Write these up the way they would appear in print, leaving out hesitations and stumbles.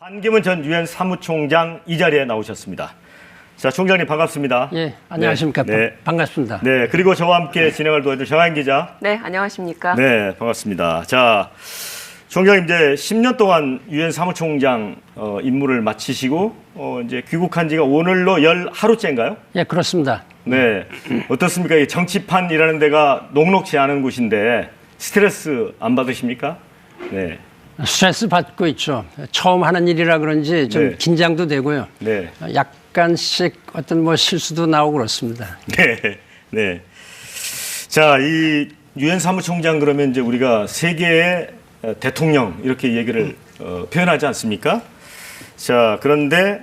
한기문 전 유엔 사무총장 이 자리에 나오셨습니다. 자, 총장님 반갑습니다. 예, 안녕하십니까. 네. 반갑습니다. 네, 그리고 저와 함께 진행을 도와줄 정하인 기자. 네, 안녕하십니까. 네, 반갑습니다. 자, 총장님 이제 10년 동안 유엔 사무총장 임무를 마치시고 이제 귀국한 지가 오늘로 10하루째인가요? 예, 그렇습니다. 네, 어떻습니까? 이 정치판이라는 데가 녹록지 않은 곳인데 스트레스 안 받으십니까? 네. 스트레스 받고 있죠. 처음 하는 일이라 그런지 좀 네. 긴장도 되고요. 네. 약간씩 어떤 뭐 실수도 나오고 그렇습니다. 네. 네. 자, 이 유엔 사무총장 그러면 이제 우리가 세계의 대통령 이렇게 얘기를 표현하지 않습니까? 자, 그런데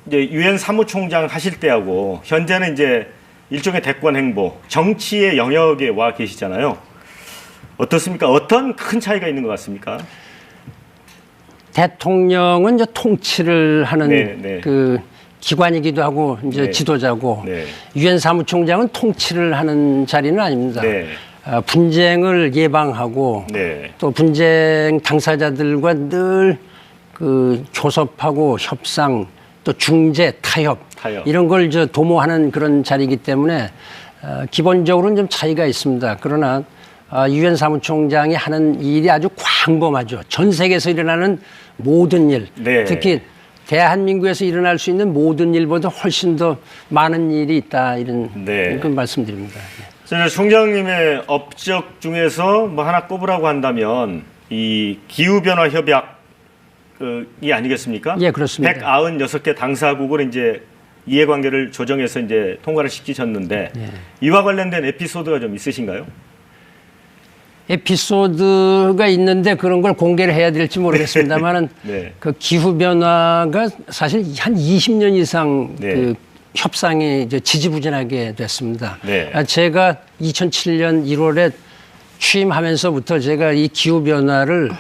이제 유엔 사무총장 하실 때하고 현재는 이제 일종의 대권 행보, 정치의 영역에 와 계시잖아요. 어떻습니까? 어떤 큰 차이가 있는 것 같습니까? 대통령은 이제 통치를 하는 네. 그 기관이기도 하고 이제 네. 지도자고 네. 유엔 사무총장은 통치를 하는 자리는 아닙니다. 네. 분쟁을 예방하고 네. 또 분쟁 당사자들과 늘 그 교섭하고 협상 또 중재 타협. 이런 걸 도모하는 그런 자리이기 때문에 기본적으로는 좀 차이가 있습니다. 그러나 유엔 사무총장이 하는 일이 아주 광범하죠. 전 세계에서 일어나는 모든 일, 네. 특히 대한민국에서 일어날 수 있는 모든 일보다 훨씬 더 많은 일이 있다 이런 네. 그 말씀드립니다. 저 총장님의 업적 중에서 뭐 하나 꼽으라고 한다면 이 기후변화 협약이 아니겠습니까? 예, 그렇습니다. 196개 당사국을 이제 이해관계를 조정해서 이제 통과를 시키셨는데 예. 이와 관련된 에피소드가 좀 있으신가요? 에피소드가 있는데 그런 걸 공개를 해야 될지 모르겠습니다만은 네. 그 기후 변화가 사실 한 20년 이상 네. 그 협상이 이제 지지부진하게 됐습니다. 네. 제가 2007년 1월에 취임하면서부터 제가 이 기후 변화를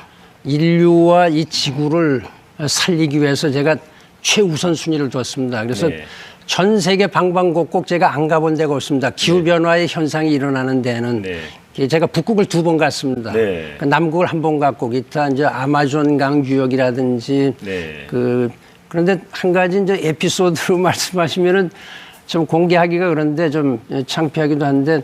인류와 이 지구를 살리기 위해서 제가 최우선 순위를 뒀습니다. 그래서 네. 전 세계 방방곡곡 제가 안 가본 데가 없습니다. 기후 변화의 현상이 일어나는 데는 네. 제가 북극을 2번 갔습니다. 네. 남극을 1번 갔고 기타 이제 아마존강 유역이라든지 네. 그런데 한 가지 이제 에피소드로 말씀하시면은 좀 공개하기가 그런데 좀 창피하기도 한데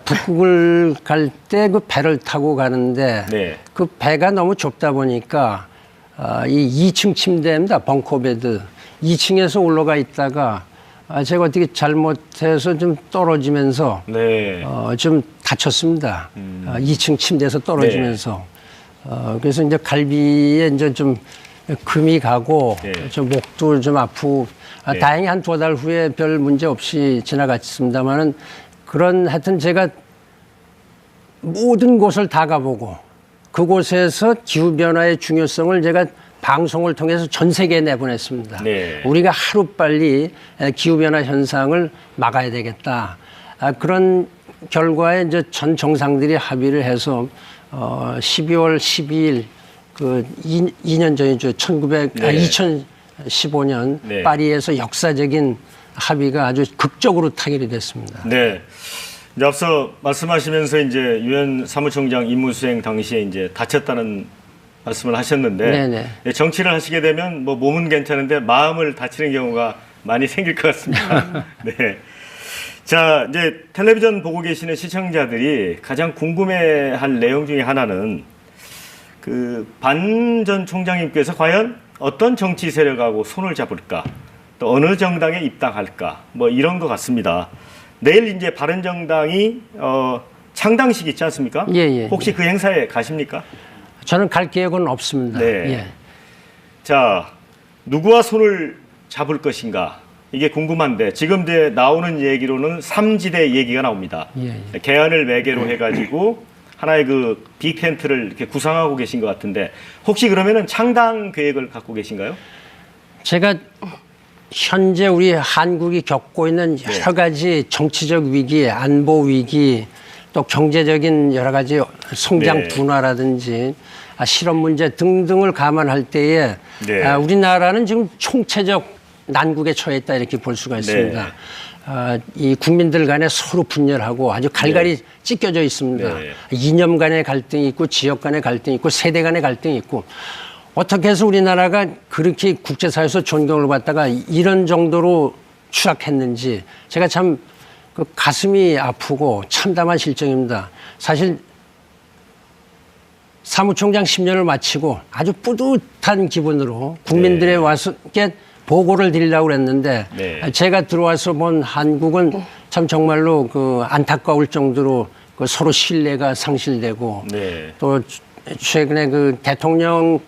북극을 갈 때 그 배를 타고 가는데 네. 그 배가 너무 좁다 보니까 이 2층 침대입니다. 벙커베드 2층에서 올라가 있다가 제가 어떻게 잘못해서 좀 떨어지면서 네. 좀 다쳤습니다. 2층 침대에서 떨어지면서 그래서 이제 갈비에 이제 좀 금이 가고 네. 좀 목도 좀 아프고 네. 다행히 한 2달 후에 별 문제 없이 지나갔습니다만은 그런 하여튼 제가 모든 곳을 다 가보고 그곳에서 기후변화의 중요성을 제가 방송을 통해서 전 세계에 내보냈습니다. 네. 우리가 하루빨리 기후변화 현상을 막아야 되겠다. 그런 결과에 이제 전 정상들이 합의를 해서 12월 12일 그 2년 전이죠. 2015년 네. 파리에서 역사적인 합의가 아주 극적으로 타결이 됐습니다. 네. 이제 앞서 말씀하시면서 이제 유엔 사무총장 임무 수행 당시에 이제 다쳤다는 말씀을 하셨는데 네네. 네, 정치를 하시게 되면 뭐 몸은 괜찮은데 마음을 다치는 경우가 많이 생길 것 같습니다. 네. 자, 이제 텔레비전 보고 계시는 시청자들이 가장 궁금해할 내용 중에 하나는 그 반 전 총장님께서 과연 어떤 정치 세력하고 손을 잡을까, 또 어느 정당에 입당할까, 뭐 이런 것 같습니다. 내일 이제 바른정당이 창당식 있지 않습니까? 예. 혹시 그 행사에 가십니까? 저는 갈 계획은 없습니다. 네. 예. 자, 누구와 손을 잡을 것인가? 이게 궁금한데 지금 이제 나오는 얘기로는 3지대 얘기가 나옵니다. 예. 개헌을 매개로 해가지고 하나의 그 빅텐트를 이렇게 구상하고 계신 것 같은데 혹시 그러면은 창당 계획을 갖고 계신가요? 제가 현재 우리 한국이 겪고 있는 여러 가지 정치적 위기, 안보 위기, 또 경제적인 여러 가지 성장 네. 둔화라든지 실업 문제 등등을 감안할 때에 네. 우리나라는 지금 총체적 난국에 처해 있다 이렇게 볼 수가 있습니다. 이 국민들 간에 서로 분열하고 아주 갈갈이 찢겨져 있습니다. 네. 이념 간의 갈등이 있고 지역 간의 갈등이 있고 세대 간의 갈등이 있고 어떻게 해서 우리나라가 그렇게 국제사회에서 존경을 받다가 이런 정도로 추락했는지 제가 참 그 가슴이 아프고 참담한 실정입니다. 사실 사무총장 10년을 마치고 아주 뿌듯한 기분으로 국민들에 네. 와서 이렇게 보고를 드리려고 그랬는데 네. 제가 들어와서 본 한국은 참 정말로 그 안타까울 정도로 그 서로 신뢰가 상실되고 네. 또 최근에 그 대통령이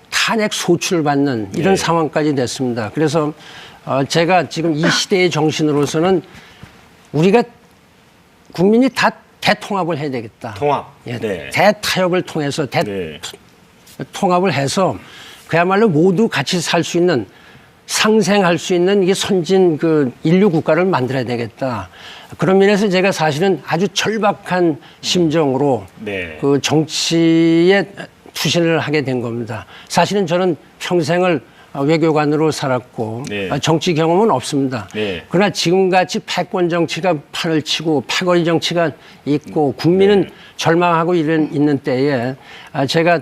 탄핵 소출을 받는 이런 네. 상황까지 됐습니다. 그래서 제가 지금 이 시대의 정신으로서는 우리가 국민이 다 대통합을 해야 되겠다. 통합. 예, 네. 대타협을 통해서 네. 통합을 해서 그야말로 모두 같이 살 수 있는 상생할 수 있는 이게 선진 그 인류 국가를 만들어야 되겠다. 그런 면에서 제가 사실은 아주 절박한 심정으로 네. 그 정치에 투신을 하게 된 겁니다. 사실은 저는 평생을 외교관으로 살았고 네. 정치 경험은 없습니다. 네. 그러나 지금같이 패권 정치가 판을 치고 패거리 정치가 있고 국민은 네. 절망하고 있는 때에 제가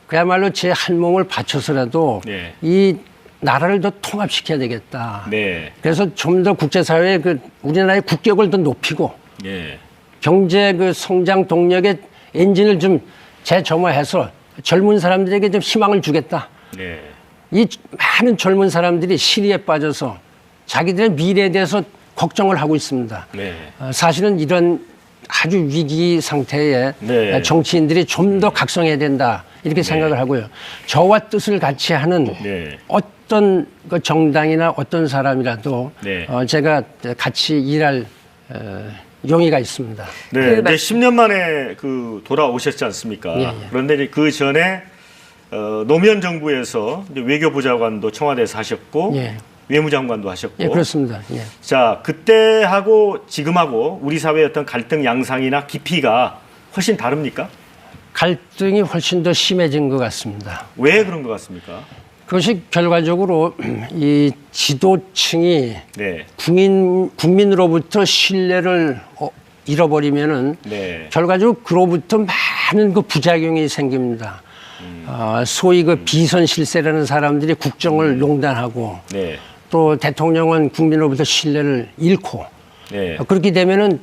그야말로 제 한 몸을 바쳐서라도 네. 이 나라를 더 통합시켜야 되겠다. 네. 그래서 좀 더 국제사회의 그 우리나라의 국격을 더 높이고 네. 경제 그 성장 동력의 엔진을 좀 재점화해서 젊은 사람들에게 좀 희망을 주겠다. 네. 이 많은 젊은 사람들이 시리에 빠져서 자기들의 미래에 대해서 걱정을 하고 있습니다. 네. 사실은 이런 아주 위기 상태에 네. 정치인들이 좀 더 각성해야 된다 이렇게 생각을 하고요. 저와 뜻을 같이 하는 네. 어떤 그 정당이나 어떤 사람이라도 네. 제가 같이 일할 용의가 있습니다. 네. 이제 10년 만에 그 돌아오셨지 않습니까? 예, 예. 그런데 이제 그 전에 노무현 정부에서 이제 외교부장관도 청와대에서 하셨고 예. 외무장관도 하셨고. 예, 그렇습니다. 예. 자, 그때하고 지금하고 우리 사회의 어떤 갈등 양상이나 깊이가 훨씬 다릅니까? 갈등이 훨씬 더 심해진 것 같습니다. 왜 그런 것 같습니까? 그것이 결과적으로 이 지도층이 네. 국민으로부터 신뢰를 잃어버리면은 네. 결과적으로 그로부터 많은 그 부작용이 생깁니다. 소위 그 비선실세라는 사람들이 국정을 농단하고 네. 또 대통령은 국민으로부터 신뢰를 잃고 네. 그렇게 되면은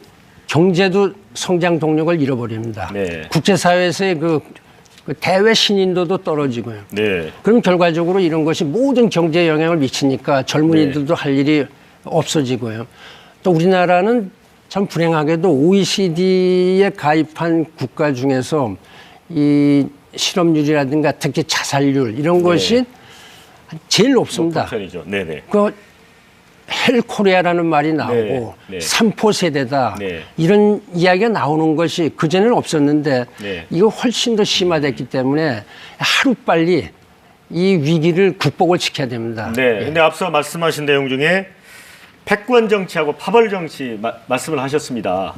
경제도 성장 동력을 잃어버립니다. 네. 국제사회에서의 그 대외 신인도도 떨어지고요. 네. 그럼 결과적으로 이런 것이 모든 경제에 영향을 미치니까 젊은이들도 할 일이 없어지고요. 또 우리나라는 참 불행하게도 OECD에 가입한 국가 중에서 이 실업률이라든가 특히 자살률 이런 것이 제일 높습니다. 편이죠. 네네. 그 헬코리아라는 말이 나오고 네, 네. 삼포 세대다 네. 이런 이야기가 나오는 것이 그전에는 없었는데 네. 이거 훨씬 더 심화됐기 때문에 하루빨리 이 위기를 극복을 시켜야 됩니다. 네. 근데 앞서 말씀하신 내용 중에 패권 정치하고 파벌 정치 말씀을 하셨습니다.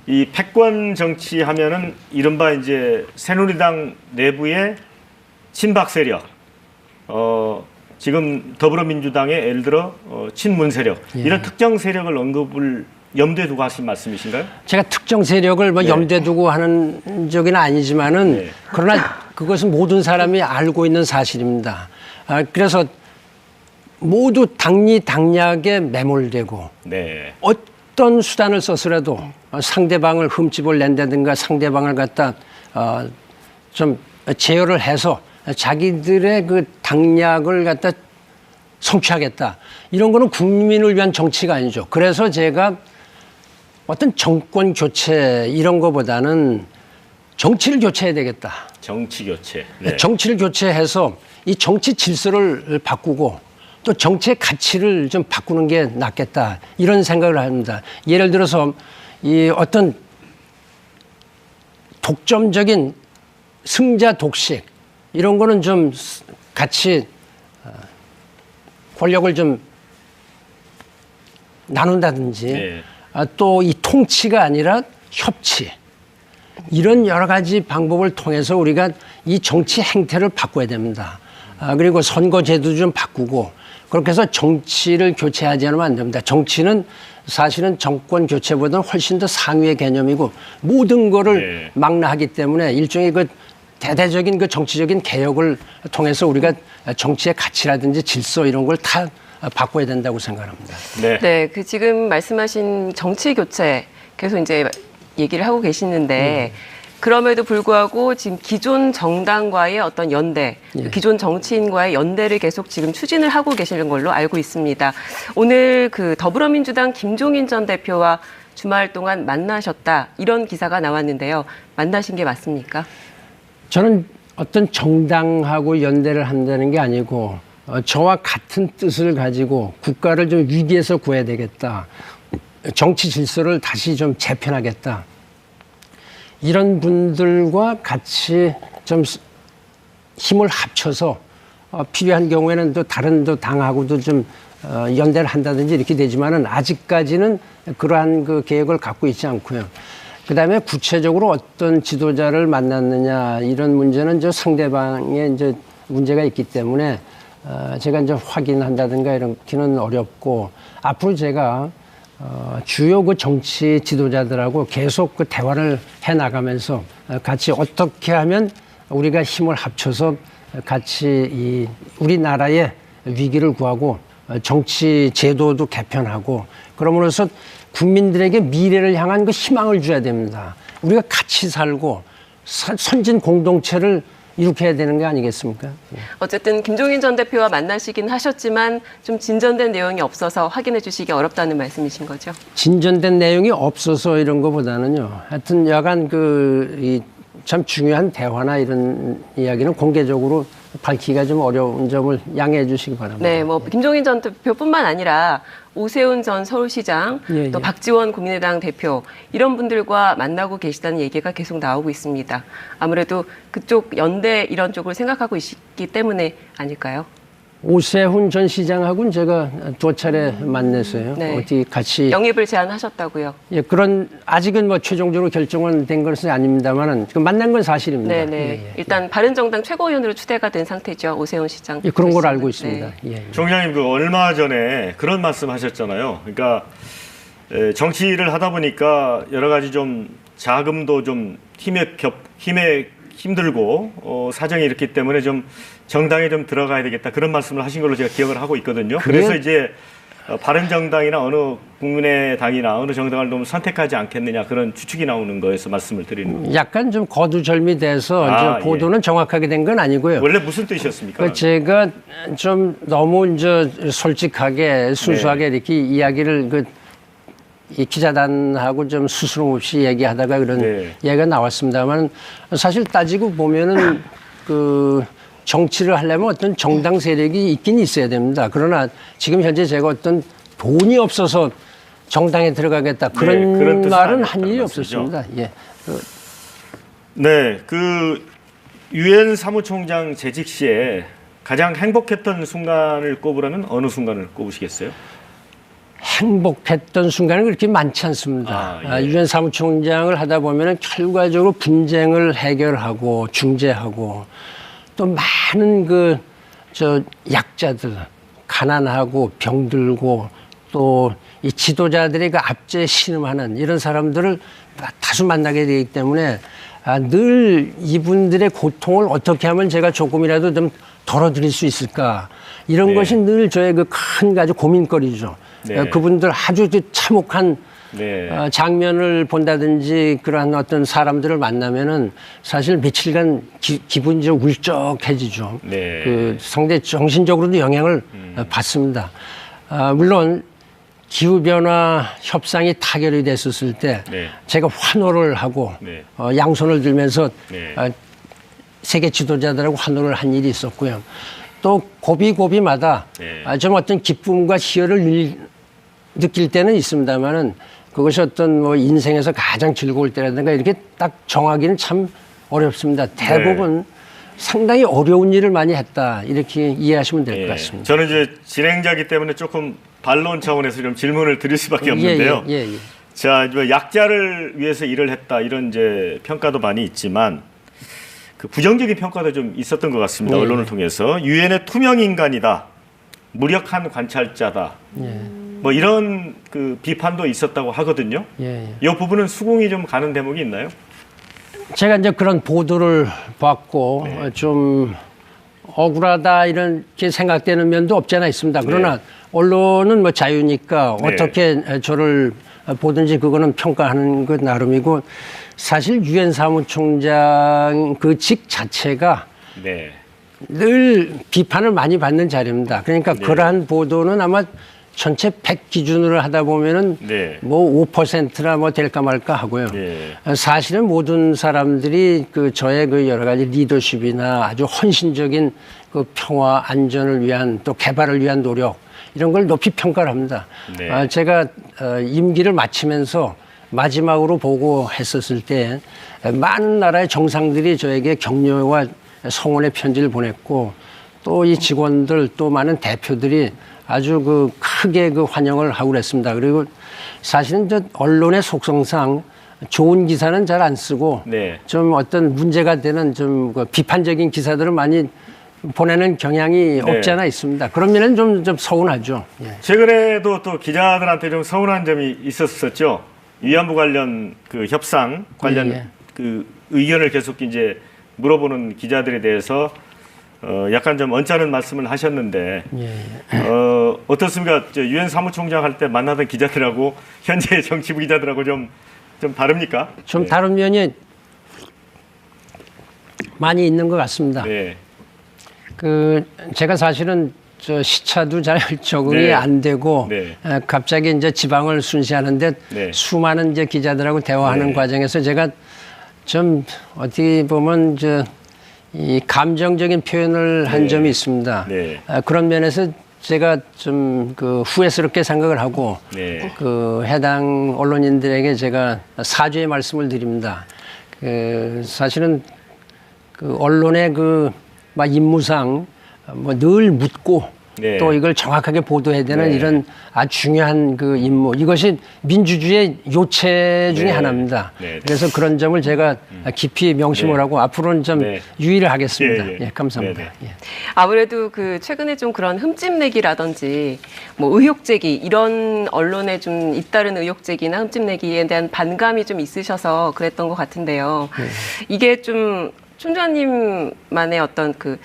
이 패권 정치 하면은 이른바 이제 새누리당 내부의 친박 세력, 지금 더불어민주당의 예를 들어 친문 세력 이런 특정 세력을 언급을 염두에 두고 하신 말씀이신가요? 제가 특정 세력을 뭐 네. 염두에 두고 하는 적은 아니지만은 네. 그러나 그것은 모든 사람이 알고 있는 사실입니다. 그래서 모두 당리당략에 매몰되고 네. 어떤 수단을 써서라도 상대방을 흠집을 낸다든가 상대방을 갖다 좀 제어를 해서 자기들의 그 당략을 갖다 성취하겠다. 이런 거는 국민을 위한 정치가 아니죠. 그래서 제가 어떤 정권 교체 이런 거보다는 정치를 교체해야 되겠다. 정치 교체. 네. 정치를 교체해서 이 정치 질서를 바꾸고 또 정치의 가치를 좀 바꾸는 게 낫겠다. 이런 생각을 합니다. 예를 들어서 이 어떤 독점적인 승자 독식 이런 거는 좀 같이 권력을 좀 나눈다든지 네. 또 이 통치가 아니라 협치 이런 여러 가지 방법을 통해서 우리가 이 정치 행태를 바꿔야 됩니다. 그리고 선거제도 좀 바꾸고 그렇게 해서 정치를 교체하지 않으면 안 됩니다. 정치는 사실은 정권 교체보다는 훨씬 더 상위의 개념이고 모든 거를 네. 망라하기 때문에 일종의 그 대대적인 그 정치적인 개혁을 통해서 우리가 정치의 가치라든지 질서 이런 걸 다 바꿔야 된다고 생각합니다. 네. 네, 그 지금 말씀하신 정치 교체 계속 이제 얘기를 하고 계시는데 그럼에도 불구하고 지금 기존 정당과의 어떤 연대, 예. 기존 정치인과의 연대를 계속 지금 추진을 하고 계시는 걸로 알고 있습니다. 오늘 그 더불어민주당 김종인 전 대표와 주말 동안 만나셨다 이런 기사가 나왔는데요. 만나신 게 맞습니까? 저는 어떤 정당하고 연대를 한다는 게 아니고 저와 같은 뜻을 가지고 국가를 좀 위기에서 구해야 되겠다. 정치 질서를 다시 좀 재편하겠다. 이런 분들과 같이 좀 힘을 합쳐서 필요한 경우에는 또 다른 또 당하고도 좀 연대를 한다든지 이렇게 되지만은 아직까지는 그러한 그 계획을 갖고 있지 않고요. 그다음에 구체적으로 어떤 지도자를 만났느냐 이런 문제는 저 상대방의 이제 문제가 있기 때문에 제가 이제 확인한다든가 이렇게는 어렵고 앞으로 제가 주요 그 정치 지도자들하고 계속 그 대화를 해 나가면서 같이 어떻게 하면 우리가 힘을 합쳐서 같이 이 우리나라의 위기를 구하고 정치 제도도 개편하고 그러므로서 국민들에게 미래를 향한 그 희망을 줘야 됩니다. 우리가 같이 살고 선진 공동체를 이룩해야 되는 게 아니겠습니까? 어쨌든 김종인 전 대표와 만나시긴 하셨지만 좀 진전된 내용이 없어서 확인해 주시기 어렵다는 말씀이신 거죠? 진전된 내용이 없어서 이런 것보다는요. 하여튼 여간 참 중요한 대화나 이런 이야기는 공개적으로 밝히기가 좀 어려운 점을 양해해 주시기 바랍니다. 네, 뭐 김종인 전 대표뿐만 아니라 오세훈 전 서울시장, 예, 또 예. 박지원 국민의당 대표 이런 분들과 만나고 계시다는 얘기가 계속 나오고 있습니다. 아무래도 그쪽 연대 이런 쪽을 생각하고 있기 때문에 아닐까요? 오세훈 전 시장하고는 제가 두 차례 만났어요. 네. 어디 같이 영입을 제안하셨다고요? 예, 그런 아직은 뭐 최종적으로 결정은 된 것은 아닙니다만은 만난 건 사실입니다. 네네. 예, 예. 일단 바른정당 최고위원으로 추대가 된 상태죠. 오세훈 시장. 예, 그런 걸 시장은. 알고 있습니다. 네. 예, 예. 총장님 그 얼마 전에 그런 말씀하셨잖아요. 그러니까 정치를 하다 보니까 여러 가지 좀 자금도 좀 힘에 힘들고 사정이 이렇기 때문에 좀 정당에 좀 들어가야 되겠다 그런 말씀을 하신 걸로 제가 기억을 하고 있거든요. 그래서 이제 바른정당이나 어느 국민의당이나 어느 정당을 좀 선택하지 않겠느냐 그런 추측이 나오는 거에서 말씀을 드리는 겁니다. 약간 좀 거두절미돼서 이제 보도는 정확하게 된 건 아니고요. 원래 무슨 뜻이었습니까? 제가 좀 너무 이제 솔직하게 순수하게 이렇게 이야기를 이 기자단하고 좀 스스럼 없이 얘기하다가 그런 얘기가 나왔습니다만 사실 따지고 보면은 정치를 하려면 어떤 정당 세력이 있긴 있어야 됩니다. 그러나 지금 현재 제가 어떤 돈이 없어서 정당에 들어가겠다 그런 말은 한 일이 없었습니다. 예. 네, 유엔 사무총장 재직 시에 가장 행복했던 순간을 꼽으라면 어느 순간을 꼽으시겠어요? 행복했던 순간은 그렇게 많지 않습니다. 유엔 사무총장을 하다 보면 결과적으로 분쟁을 해결하고 중재하고 또 많은 약자들, 가난하고 병들고 또 이 지도자들이 압제에 신음하는 이런 사람들을 다수 만나게 되기 때문에 늘 이분들의 고통을 어떻게 하면 제가 조금이라도 좀 덜어드릴 수 있을까 이런 것이 늘 저의 큰 고민거리죠. 네. 그분들 아주 참혹한 장면을 본다든지 그러한 어떤 사람들을 만나면은 사실 며칠간 기분이 좀 울적해지죠. 상당히 정신적으로도 영향을 받습니다. 물론 기후변화 협상이 타결이 됐었을 때 제가 환호를 하고 양손을 들면서 세계 지도자들하고 환호를 한 일이 있었고요. 또 고비고비마다 좀 어떤 기쁨과 희열을 느낄 때는 있습니다만은 그것이 어떤 인생에서 가장 즐거울 때라든가 이렇게 딱 정하기는 참 어렵습니다. 대부분 상당히 어려운 일을 많이 했다 이렇게 이해하시면 될 것 같습니다. 저는 이제 진행자이기 때문에 조금 반론 차원에서 좀 질문을 드릴 수밖에 없는데요. 자, 약자를 위해서 일을 했다 이런 이제 평가도 많이 있지만 부정적인 평가도 좀 있었던 것 같습니다. 언론을 통해서 유엔의 투명 인간이다, 무력한 관찰자다, 뭐 이런 비판도 있었다고 하거든요. 이 부분은 수긍이 좀 가는 대목이 있나요? 제가 이제 그런 보도를 받고 좀 억울하다 이렇게 생각되는 면도 없지 않아 있습니다. 그러나 언론은 뭐 자유니까 어떻게 저를 보든지 그거는 평가하는 것 나름이고 사실 유엔 사무총장 그 직 자체가 늘 비판을 많이 받는 자리입니다. 그러니까 그러한 보도는 아마 전체 100 기준으로 하다 보면은 뭐 5%나 뭐 될까 말까 하고요. 사실은 모든 사람들이 그 저의 그 여러 가지 리더십이나 아주 헌신적인 그 평화 안전을 위한 또 개발을 위한 노력 이런 걸 높이 평가를 합니다. 제가 임기를 마치면서 마지막으로 보고했었을 때 많은 나라의 정상들이 저에게 격려와 성원의 편지를 보냈고 또 이 직원들 또 많은 대표들이 아주 그 크게 그 환영을 하고 그랬습니다. 그리고 사실은 저 언론의 속성상 좋은 기사는 잘 안 쓰고 좀 어떤 문제가 되는 좀 그 비판적인 기사들을 많이 보내는 경향이 없지 않아 있습니다. 그런 면은 좀 서운하죠. 최근에도 또 기자들한테 좀 서운한 점이 있었었죠. 위안부 관련 그 협상 관련 그 의견을 계속 이제 물어보는 기자들에 대해서 약간 좀 언짢은 말씀을 하셨는데 어떻습니까? 유엔 사무총장 할 때 만나던 기자들하고 현재 정치부 기자들하고 좀 다릅니까? 좀 다른 면이 많이 있는 것 같습니다. 그 제가 사실은 저 시차도 잘 적응이 안 되고 갑자기 이제 지방을 순시하는데 수많은 이제 기자들하고 대화하는 과정에서 제가 좀 어떻게 보면 이 감정적인 표현을 한 점이 있습니다. 그런 면에서 제가 좀 그 후회스럽게 생각을 하고 그 해당 언론인들에게 제가 사죄의 말씀을 드립니다. 그 사실은 그 언론의 그 임무상 뭐 늘 묻고 또 이걸 정확하게 보도해야 되는 이런 아주 중요한 그 임무. 이것이 민주주의의 요체 중에 하나입니다. 그래서 그런 점을 제가 깊이 명심을 하고 앞으로는 좀 유의를 하겠습니다. 감사합니다. 아무래도 그 최근에 좀 그런 흠집내기라든지 뭐 의혹 제기 이런 언론에 좀 잇따른 의혹 제기나 흠집 내기에 대한 반감이 좀 있으셔서 그랬던 것 같은데요. 이게 좀 총장님만의 어떤 그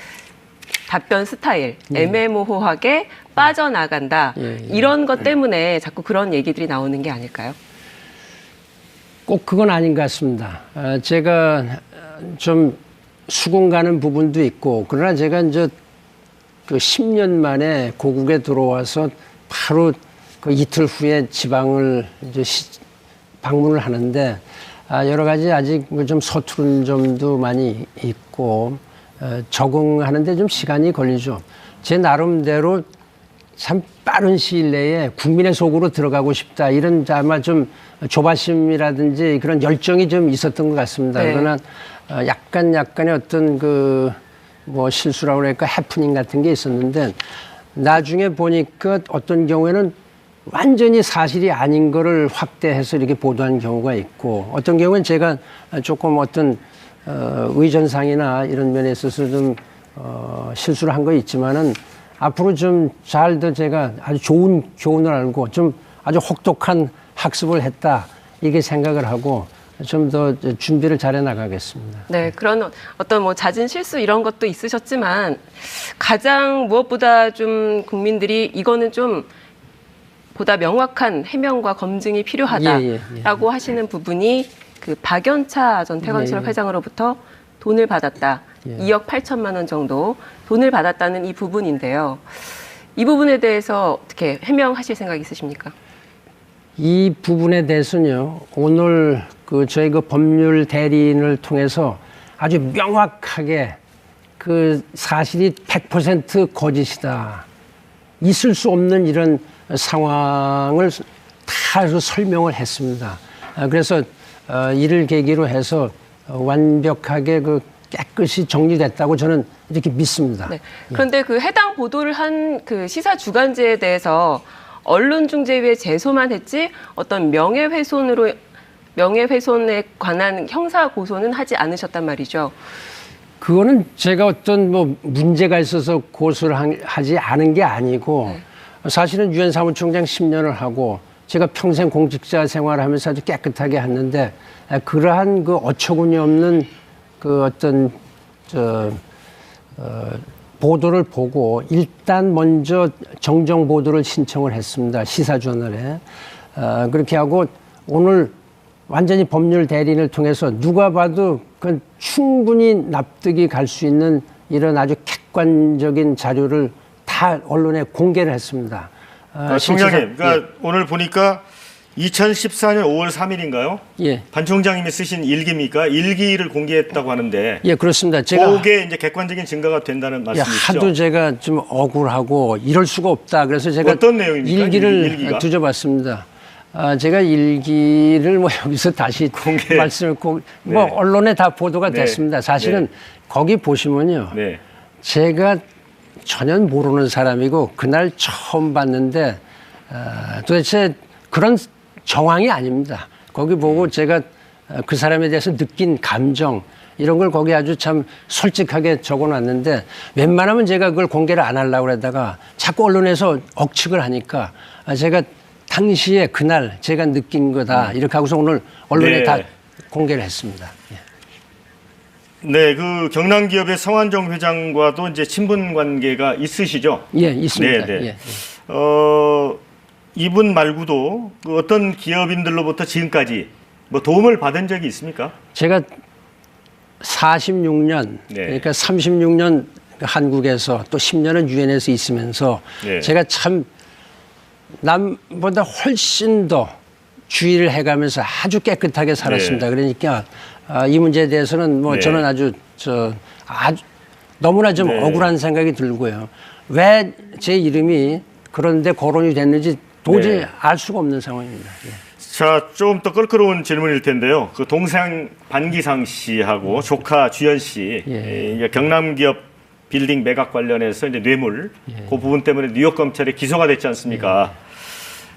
답변 스타일, 애매모호하게 빠져나간다. 이런 것 때문에 자꾸 그런 얘기들이 나오는 게 아닐까요? 꼭 그건 아닌 것 같습니다. 제가 좀 수긍 가는 부분도 있고, 그러나 제가 이제 그 10년 만에 고국에 들어와서 바로 그 이틀 후에 지방을 이제 방문을 하는데, 여러 가지 아직 좀 서투른 점도 많이 있고, 적응하는데 좀 시간이 걸리죠. 제 나름대로 참 빠른 시일 내에 국민의 속으로 들어가고 싶다. 이런 아마 좀 조바심이라든지 그런 열정이 좀 있었던 것 같습니다. 그러나 약간의 어떤 그 뭐 실수라고 그럴까 해프닝 같은 게 있었는데 나중에 보니까 어떤 경우에는 완전히 사실이 아닌 거를 확대해서 이렇게 보도한 경우가 있고 어떤 경우는 제가 조금 어떤 의전상이나 이런 면에 있어서 좀 실수를 한 거 있지만은 앞으로 좀 잘 더 제가 아주 좋은 교훈을 알고 좀 아주 혹독한 학습을 했다 이게 생각을 하고 좀 더 준비를 잘해 나가겠습니다. 네, 그런 어떤 뭐 잦은 실수 이런 것도 있으셨지만 가장 무엇보다 좀 국민들이 이거는 좀 보다 명확한 해명과 검증이 필요하다라고 하시는 부분이 그 박연차 전 태광실업 회장으로부터 돈을 받았다. 2억 8천만 원 정도 돈을 받았다는 이 부분인데요. 이 부분에 대해서 어떻게 해명하실 생각 있으십니까? 이 부분에 대해서는요. 오늘 그 저희 그 법률 대리인을 통해서 아주 명확하게 그 사실이 100% 거짓이다. 있을 수 없는 이런 상황을 다 설명을 했습니다. 그래서 이를 계기로 해서 완벽하게 그 깨끗이 정리됐다고 저는 이렇게 믿습니다. 네. 그런데 그 해당 보도를 한 그 시사 주간지에 대해서 언론중재위에 제소만 했지 어떤 명예훼손에 관한 형사 고소는 하지 않으셨단 말이죠. 그거는 제가 어떤 뭐 문제가 있어서 고소를 하지 않은 게 아니고 사실은 유엔 사무총장 10년을 하고 제가 평생 공직자 생활하면서 아주 깨끗하게 했는데 그러한 그 어처구니 없는 그 어떤 보도를 보고 일단 먼저 정정 보도를 신청을 했습니다. 시사저널에. 그렇게 하고 오늘 완전히 법률 대리인을 통해서 누가 봐도 그 충분히 납득이 갈 수 있는 이런 아주 객관적인 자료를 다 언론에 공개를 했습니다. 총장님, 그러니까 오늘 보니까 2014년 5월 3일인가요? 예. 반 총장님이 쓰신 일기입니까? 일기를 공개했다고 하는데. 예, 그렇습니다. 제가 그게 이제 객관적인 증거가 된다는 말씀이시죠? 하도 제가 좀 억울하고 이럴 수가 없다. 그래서 제가 어떤 내용입니까? 일기를 일기가? 뒤져봤습니다. 제가 일기를 뭐 여기서 다시 공개. 말씀을 뭐 네. 언론에 다 보도가 네. 됐습니다. 사실은 거기 보시면요. 네. 제가 전혀 모르는 사람이고 그날 처음 봤는데 도대체 그런 정황이 아닙니다. 거기 보고 제가 그 사람에 대해서 느낀 감정 이런 걸 거기 아주 참 솔직하게 적어놨는데 웬만하면 제가 그걸 공개를 안 하려고 그러다가 자꾸 언론에서 억측을 하니까 제가 당시에 그날 제가 느낀 거다 이렇게 하고서 오늘 언론에 네. 다 공개를 했습니다. 예. 네, 그 경남기업의 성한종 회장과도 이제 친분 관계가 있으시죠? 예, 있습니다. 네, 네. 예. 이분 말고도 그 어떤 기업인들로부터 지금까지 뭐 도움을 받은 적이 있습니까? 제가 46년, 네. 그러니까 36년 한국에서 또 10년은 유엔에서 있으면서 네. 제가 참 남보다 훨씬 더 주의를 해가면서 아주 깨끗하게 살았습니다. 네. 그러니까 이 문제에 대해서는 뭐 네. 저는 아주 너무나 좀 네. 억울한 생각이 들고요. 왜 제 이름이 그런데 거론이 됐는지 도저히 네. 알 수가 없는 상황입니다. 예. 자, 좀 더 껄끄러운 질문일 텐데요. 그 동생 반기상 씨하고 조카 주연 씨, 예. 이제 경남기업 빌딩 매각 관련해서 이제 뇌물, 그 부분 때문에 뉴욕 검찰에 기소가 됐지 않습니까?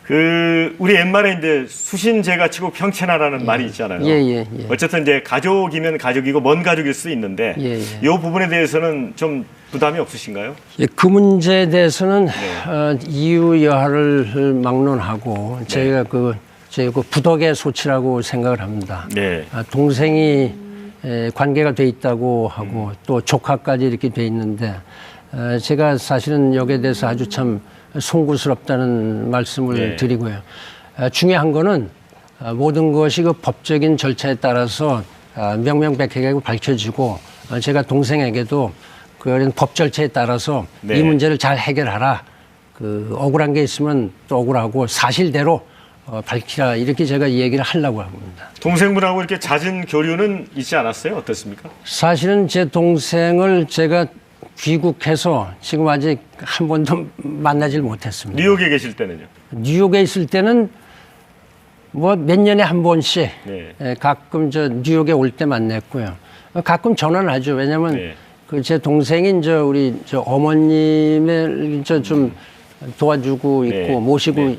그 우리 옛말에 이제 수신제가 치고 평천하라는 말이 있잖아요. 예. 어쨌든 이제 가족이면 가족이고 먼 가족일 수 있는데 예. 이 부분에 대해서는 좀 부담이 없으신가요? 예, 그 문제에 대해서는 네. 이유 여하를 막론하고 저희가 그 부덕의 소치라고 생각을 합니다. 네. 동생이 관계가 돼 있다고 하고 또 조카까지 이렇게 돼 있는데 제가 사실은 여기에 대해서 아주 참 송구스럽다는 말씀을 네. 드리고요. 중요한 거는 모든 것이 그 법적인 절차에 따라서 명명백백하게 밝혀지고 제가 동생에게도 그런 법 절차에 따라서 네. 이 문제를 잘 해결하라. 그 억울한 게 있으면 또 억울하고 사실대로 밝히라. 이렇게 제가 이 얘기를 하려고 합니다. 동생분하고 이렇게 잦은 교류는 있지 않았어요? 어떻습니까? 사실은 제 동생을 제가 귀국해서 지금 아직 한 번도 만나질 못했습니다. 뉴욕에 계실 때는요? 뉴욕에 있을 때는 뭐 몇 년에 한 번씩 네. 가끔 저 뉴욕에 올 때 만났고요. 가끔 전화를 하죠. 왜냐면 네. 그 제 동생인 우리 어머님을 좀 도와주고 있고 네.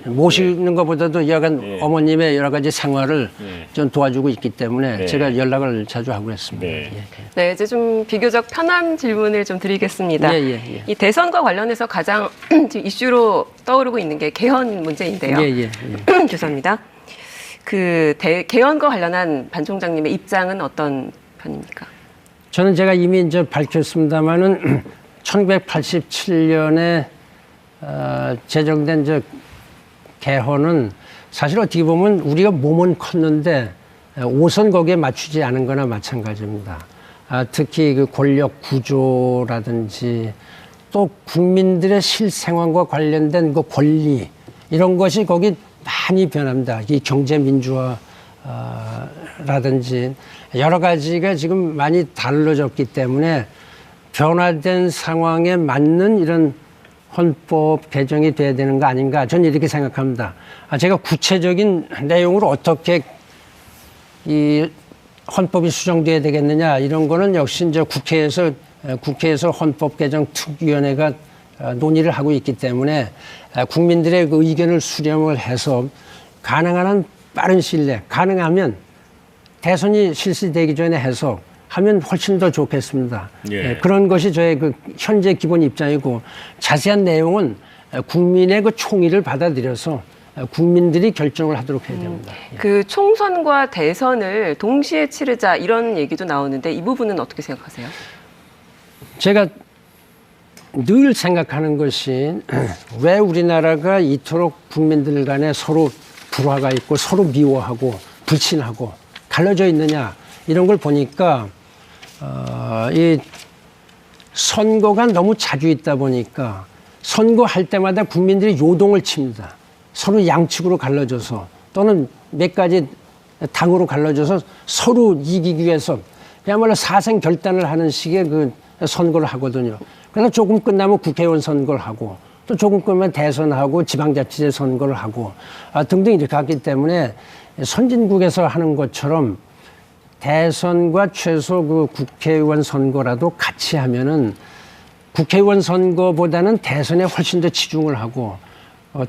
모시는 것보다도 여간 네. 어머님의 여러 가지 생활을 네. 좀 도와주고 있기 때문에 네. 제가 연락을 자주 하고 있습니다. 네. 예. 네, 이제 좀 비교적 편한 질문을 좀 드리겠습니다. 예. 이 대선과 관련해서 가장 지금 이슈로 떠오르고 있는 게 개헌 문제인데요. 예. 죄송합니다. 그 개헌과 관련한 반 총장님의 입장은 어떤 편입니까? 저는 제가 이미 이제 밝혔습니다만은 1987년에 제정된 개헌은 사실 어떻게 보면 우리가 몸은 컸는데 옷은 거기에 맞추지 않은 거나 마찬가지입니다. 특히 그 권력 구조라든지 또 국민들의 실생활과 관련된 그 권리 이런 것이 거기 많이 변합니다. 이 경제 민주화라든지 여러 가지가 지금 많이 달라졌기 때문에 변화된 상황에 맞는 이런 헌법 개정이 돼야 되는 거 아닌가 저는 이렇게 생각합니다. 제가 구체적인 내용으로 어떻게 이 헌법이 수정돼야 되겠느냐 이런 거는 역시 이제 국회에서 헌법 개정 특위위원회가 논의를 하고 있기 때문에 국민들의 그 의견을 수렴을 해서 가능한 한 빠른 시일 내에 가능하면 대선이 실시되기 전에 해서 하면 훨씬 더 좋겠습니다. 예. 그런 것이 저의 그 현재 기본 입장이고 자세한 내용은 국민의 그 총의를 받아들여서 국민들이 결정을 하도록 해야 됩니다. 그 총선과 대선을 동시에 치르자 이런 얘기도 나오는데 이 부분은 어떻게 생각하세요? 제가 늘 생각하는 것이 왜 우리나라가 이토록 국민들 간에 서로 불화가 있고 서로 미워하고 불친하고 갈라져 있느냐 이런 걸 보니까 이 선거가 너무 자주 있다 보니까 선거할 때마다 국민들이 요동을 칩니다. 서로 양측으로 갈라져서 또는 몇 가지 당으로 갈라져서 서로 이기기 위해서 그야말로 사생결단을 하는 식의 그 선거를 하거든요. 그래서 조금 끝나면 국회의원 선거를 하고 또 조금 끝나면 대선하고 지방자치제 선거를 하고 등등 이렇게 하기 때문에 선진국에서 하는 것처럼 대선과 최소 그 국회의원 선거라도 같이 하면은 국회의원 선거보다는 대선에 훨씬 더 치중을 하고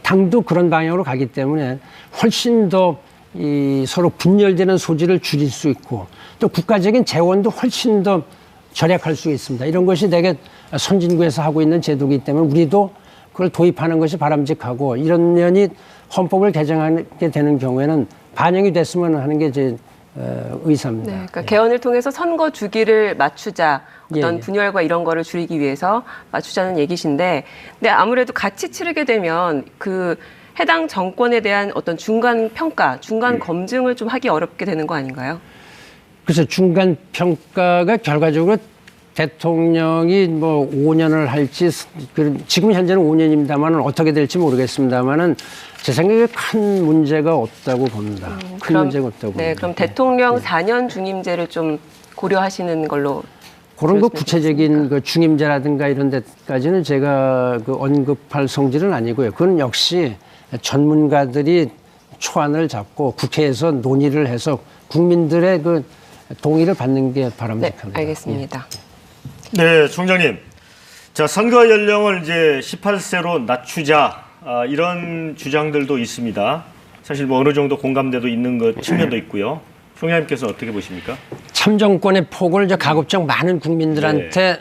당도 그런 방향으로 가기 때문에 훨씬 더 이 서로 분열되는 소지를 줄일 수 있고 또 국가적인 재원도 훨씬 더 절약할 수 있습니다. 이런 것이 되게 선진국에서 하고 있는 제도이기 때문에 우리도 그걸 도입하는 것이 바람직하고 이런 면이 헌법을 개정하게 되는 경우에는 반영이 됐으면 하는 게 제 의사입니다. 네, 그러니까 개헌을 통해서 선거 주기를 맞추자 어떤 분열과 이런 거를 줄이기 위해서 맞추자는 얘기신데, 근데 아무래도 같이 치르게 되면 그 해당 정권에 대한 어떤 중간 평가, 중간 검증을 좀 하기 어렵게 되는 거 아닌가요? 그래서 중간 평가가 결과적으로 대통령이 뭐 5년을 할지 지금 현재는 5년입니다만은 어떻게 될지 모르겠습니다만은 제 생각에 큰 문제가 없다고 봅니다. 큰 문제가 없다고 봅니다. 네, 그럼 대통령 4년 중임제를 좀 고려하시는 걸로. 그런 거 구체적인 그 중임제라든가 이런 데까지는 제가 그 언급할 성질은 아니고요. 그건 역시 전문가들이 초안을 잡고 국회에서 논의를 해서 국민들의 그 동의를 받는 게 바람직합니다. 네, 알겠습니다. 네, 총장님. 자, 선거 연령을 이제 18세로 낮추자 이런 주장들도 있습니다. 사실 뭐 어느 정도 공감대도 있는 것 측면도 있고요. 총장님께서 어떻게 보십니까? 참정권의 폭을 가급적 많은 국민들한테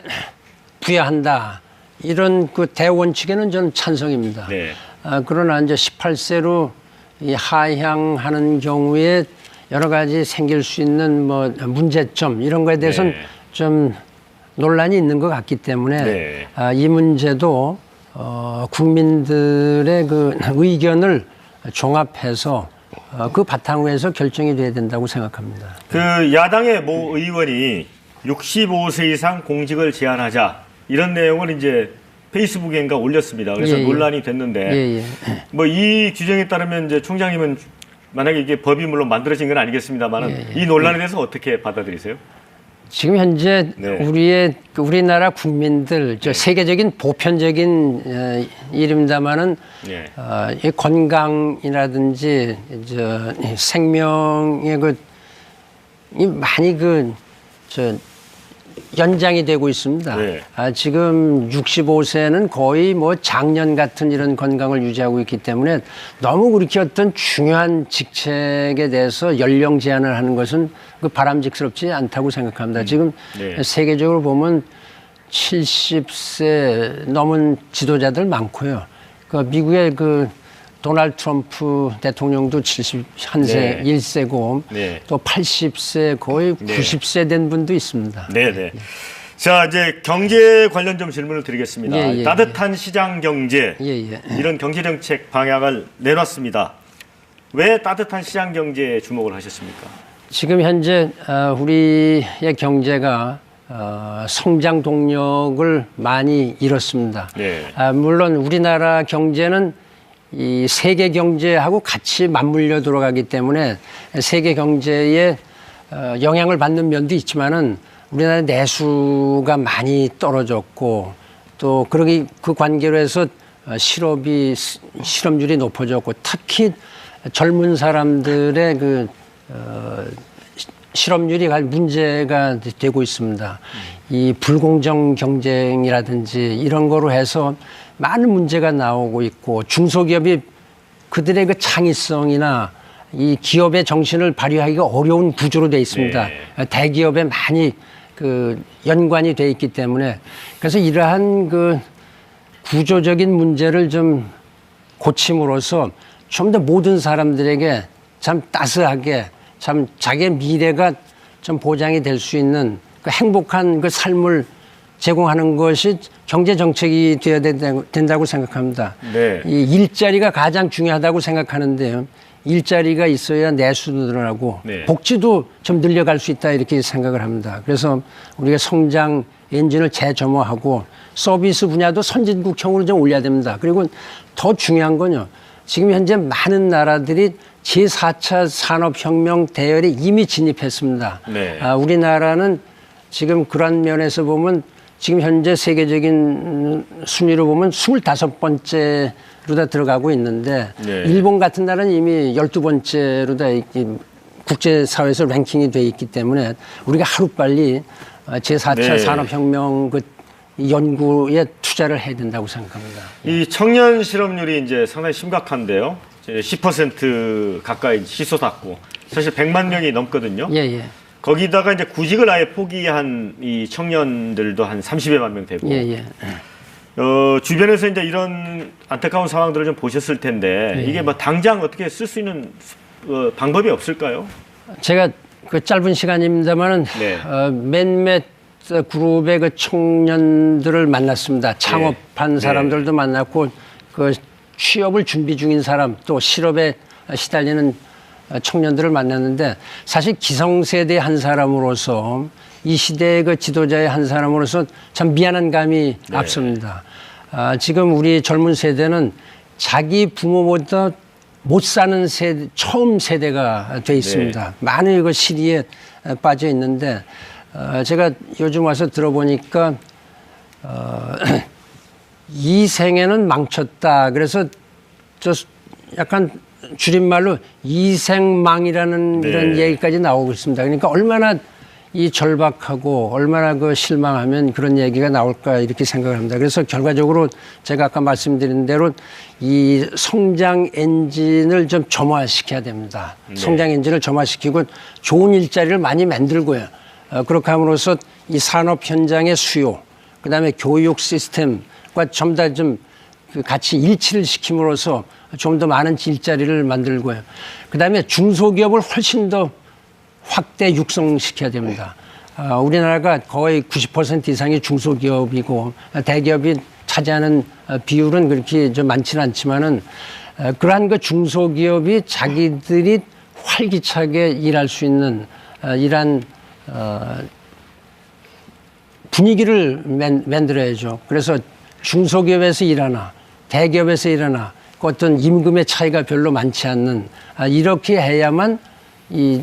부여한다. 이런 그 대원칙에는 저는 찬성입니다. 네. 그러나 이제 18세로 이 하향하는 경우에 여러 가지 생길 수 있는 뭐 문제점 이런 거에 대해서는 좀 논란이 있는 것 같기 때문에 이 문제도 국민들의 그 의견을 종합해서 그 바탕으로 해서 결정이 돼야 된다고 생각합니다. 그 야당의 모 의원이 65세 이상 공직을 제한하자 이런 내용을 이제 페이스북에인가 올렸습니다. 그래서 논란이 됐는데 뭐 이 규정에 따르면 이제 총장님은 만약에 이게 법이 물론 만들어진 건 아니겠습니다만은 이 논란에 대해서 어떻게 받아들이세요? 지금 현재 우리나라 국민들 세계적인 보편적인 일입니다만은 이 건강이라든지 생명의 많이 연장이 되고 있습니다. 지금 65세는 거의 뭐 장년 같은 이런 건강을 유지하고 있기 때문에 너무 그렇게 어떤 중요한 직책에 대해서 연령 제한을 하는 것은 바람직스럽지 않다고 생각합니다. 지금 세계적으로 보면 70세 넘은 지도자들 많고요. 미국의 도널드 트럼프 대통령도 71세, 1세고 또 80세 거의 90세 된 분도 있습니다. 네네. 자, 이제 경제 관련 좀 질문을 드리겠습니다. 따뜻한 시장 경제 이런 경제 정책 방향을 내놨습니다. 왜 따뜻한 시장 경제에 주목을 하셨습니까? 지금 현재 우리의 경제가 성장 동력을 많이 잃었습니다. 물론 우리나라 경제는 이 세계 경제하고 같이 맞물려 들어가기 때문에 세계 경제에 영향을 받는 면도 있지만은 우리나라 내수가 많이 떨어졌고 또 그 관계로 해서 실업률이 높아졌고 특히 젊은 사람들의 실업률이 문제가 되고 있습니다. 이 불공정 경쟁이라든지 이런 거로 해서 많은 문제가 나오고 있고 중소기업이 그들의 창의성이나 이 기업의 정신을 발휘하기가 어려운 구조로 되어 있습니다. 대기업에 많이 연관이 되어 있기 때문에 그래서 이러한 구조적인 문제를 좀 고침으로써 좀 더 모든 사람들에게 참 따스하게 참 자기의 미래가 좀 보장이 될 수 있는 그 행복한 그 삶을 제공하는 것이 경제 정책이 되어야 된다고 생각합니다. 네. 이 일자리가 가장 중요하다고 생각하는데요. 일자리가 있어야 내수도 늘어나고 네. 복지도 좀 늘려갈 수 있다 이렇게 생각을 합니다. 그래서 우리가 성장 엔진을 재점화하고 서비스 분야도 선진국형으로 좀 올려야 됩니다. 그리고 더 중요한 건요. 지금 현재 많은 나라들이 제4차 산업혁명 대열에 이미 진입했습니다. 네. 우리나라는 지금 그런 면에서 보면 지금 현재 세계적인 순위로 보면 25번째로 다 들어가고 있는데 네. 일본 같은 나라는 이미 12번째로 다 국제사회에서 랭킹이 돼 있기 때문에 우리가 하루빨리 제4차 네. 산업혁명 그 연구에 투자를 해야 된다고 생각합니다. 이 청년 실업률이 이제 상당히 심각한데요. 10% 가까이 치솟았고 사실 100만 명이 넘거든요. 예, 예. 거기다가 이제 구직을 아예 포기한 이 청년들도 한 30여만 명 되고. 예, 예. 주변에서 이제 이런 안타까운 상황들을 좀 보셨을 텐데 예. 이게 뭐 당장 어떻게 쓸 수 있는 방법이 없을까요? 제가 그 짧은 시간입니다만은 네. 몇몇 그룹의 그 청년들을 만났습니다. 창업한 네. 사람들도 만났고 그 취업을 준비 중인 사람 또 실업에 시달리는 청년들을 만났는데 사실 기성세대 한 사람으로서 이 시대의 그 지도자의 한 사람으로서 참 미안한 감이 네. 앞섭니다. 지금 우리 젊은 세대는 자기 부모보다 못 사는 세대, 처음 세대가 돼 있습니다. 네. 많은 그 시리에 빠져 있는데 제가 요즘 와서 들어보니까 이 생에는 망쳤다. 그래서 저 약간 줄임말로 이생망이라는 네. 이런 얘기까지 나오고 있습니다. 그러니까 얼마나 이 절박하고 얼마나 그 실망하면 그런 얘기가 나올까 이렇게 생각을 합니다. 그래서 결과적으로 제가 아까 말씀드린 대로 이 성장 엔진을 좀 점화시켜야 됩니다. 네. 성장 엔진을 점화시키고 좋은 일자리를 많이 만들고요. 그렇게 함으로써 이 산업 현장의 수요, 그다음에 교육 시스템과 좀 더 좀 같이 일치를 시킴으로써 좀 더 많은 일자리를 만들고요. 그다음에 중소기업을 훨씬 더 확대 육성시켜야 됩니다. 우리나라가 거의 90% 이상이 중소기업이고 대기업이 차지하는 비율은 그렇게 좀 많지는 않지만은 그러한 그 중소기업이 자기들이 활기차게 일할 수 있는 이러한 분위기를 만들어야죠. 그래서 중소기업에서 일하나 대기업에서 일하나 그 어떤 임금의 차이가 별로 많지 않는 이렇게 해야만 이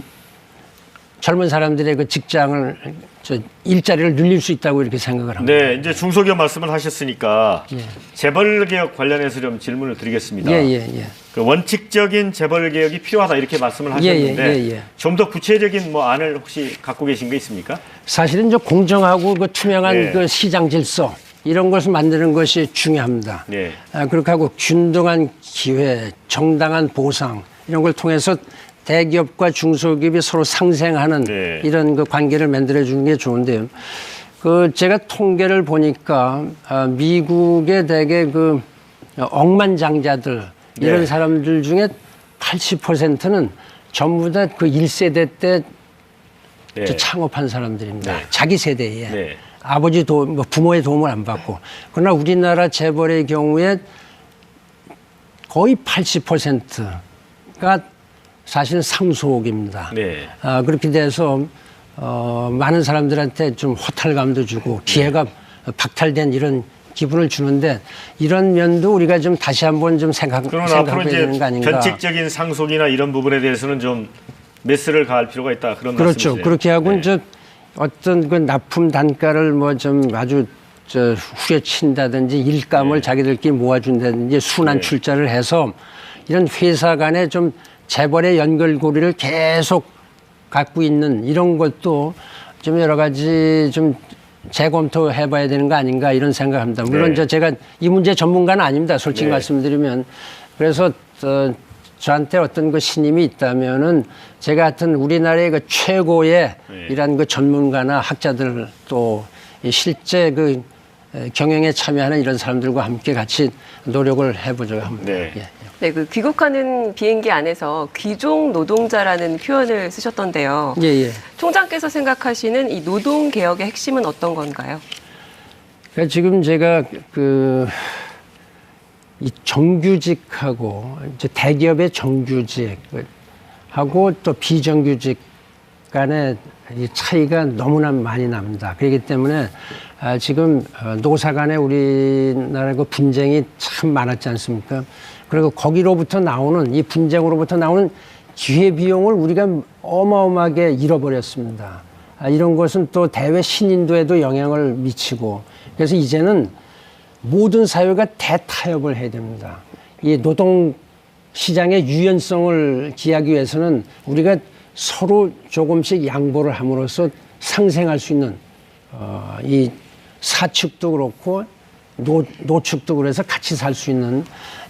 젊은 사람들의 그 직장을 일자리를 늘릴 수 있다고 이렇게 생각을 합니다. 네, 이제 중소기업 말씀을 하셨으니까 예. 재벌 개혁 관련해서 좀 질문을 드리겠습니다. 예. 그 원칙적인 재벌 개혁이 필요하다 이렇게 말씀을 하셨는데 예. 좀 더 구체적인 뭐 안을 혹시 갖고 계신 게 있습니까? 사실은 저 공정하고 그 투명한 네. 그 시장 질서 이런 것을 만드는 것이 중요합니다. 네. 그렇게 하고 균등한 기회, 정당한 보상 이런 걸 통해서 대기업과 중소기업이 서로 상생하는 네. 이런 그 관계를 만들어주는 게 좋은데요. 그 제가 통계를 보니까 미국의 대개 그 억만장자들 이런 네. 사람들 중에 80%는 전부 다 그 1세대 때 네. 창업한 사람들입니다. 네. 자기 세대에. 네. 아버지 도움, 부모의 도움을 안 받고. 그러나 우리나라 재벌의 경우에 거의 80%가 사실 상속입니다. 네. 그렇게 돼서 많은 사람들한테 좀 허탈감도 주고 기회가 박탈된 이런 기분을 주는데 이런 면도 우리가 좀 다시 한번 좀 그러면 앞으로 생각해야 이제 되는 거 아닌가. 변칙적인 상속이나 이런 부분에 대해서는 좀 메스를 가할 필요가 있다 그런 그렇죠. 말씀이시네요. 그렇게 하고 네. 이제 어떤 그 납품 단가를 뭐 좀 아주 후려친다든지 일감을 네. 자기들끼리 모아준다든지 순환 네. 출자를 해서 이런 회사 간에 좀 재벌의 연결고리를 계속 갖고 있는 이런 것도 좀 여러 가지 좀 재검토해 봐야 되는 거 아닌가 이런 생각합니다. 물론 네. 제가 이 문제 전문가는 아닙니다. 솔직히 네. 말씀드리면. 그래서 저한테 어떤 그 신임이 있다면은 제가 하여튼 우리나라의 그 최고의 네. 이런 그 전문가나 학자들 또 실제 그 경영에 참여하는 이런 사람들과 함께 같이 노력을 해보자고 합니다. 네. 예. 네, 그 귀국하는 비행기 안에서 귀족 노동자라는 표현을 쓰셨던데요. 예, 예. 총장께서 생각하시는 이 노동 개혁의 핵심은 어떤 건가요? 그러니까 지금 제가 이 정규직하고 이제 대기업의 정규직하고 또 비정규직 간의 이 차이가 너무나 많이 납니다. 그렇기 때문에 지금 노사 간에 우리나라 그 분쟁이 참 많았지 않습니까? 그리고 거기로부터 나오는 이 분쟁으로부터 나오는 기회비용을 우리가 어마어마하게 잃어버렸습니다. 이런 것은 또 대외 신인도에도 영향을 미치고 그래서 이제는 모든 사회가 대타협을 해야 됩니다. 이 노동 시장의 유연성을 기하기 위해서는 우리가 서로 조금씩 양보를 함으로써 상생할 수 있는 이 사측도 그렇고 노측도 그래서 같이 살 수 있는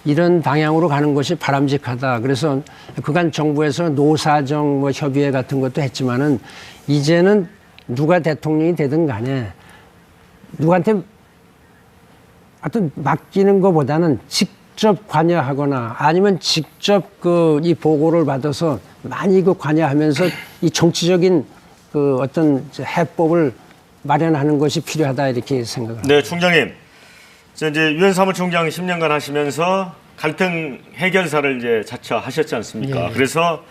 이런 방향으로 가는 것이 바람직하다. 그래서 그간 정부에서 노사정 뭐 협의회 같은 것도 했지만은 이제는 누가 대통령이 되든 간에 누구한테 하여튼 맡기는 것보다는 직접 관여하거나 아니면 직접 이 보고를 받아서 많이 관여하면서 이 정치적인 어떤 해법을 마련하는 것이 필요하다 이렇게 생각을 합니다. 네, 총장님. 이제 유엔 사무총장 10년간 하시면서 갈등 해결사를 이제 자처하셨지 않습니까? 예. 그래서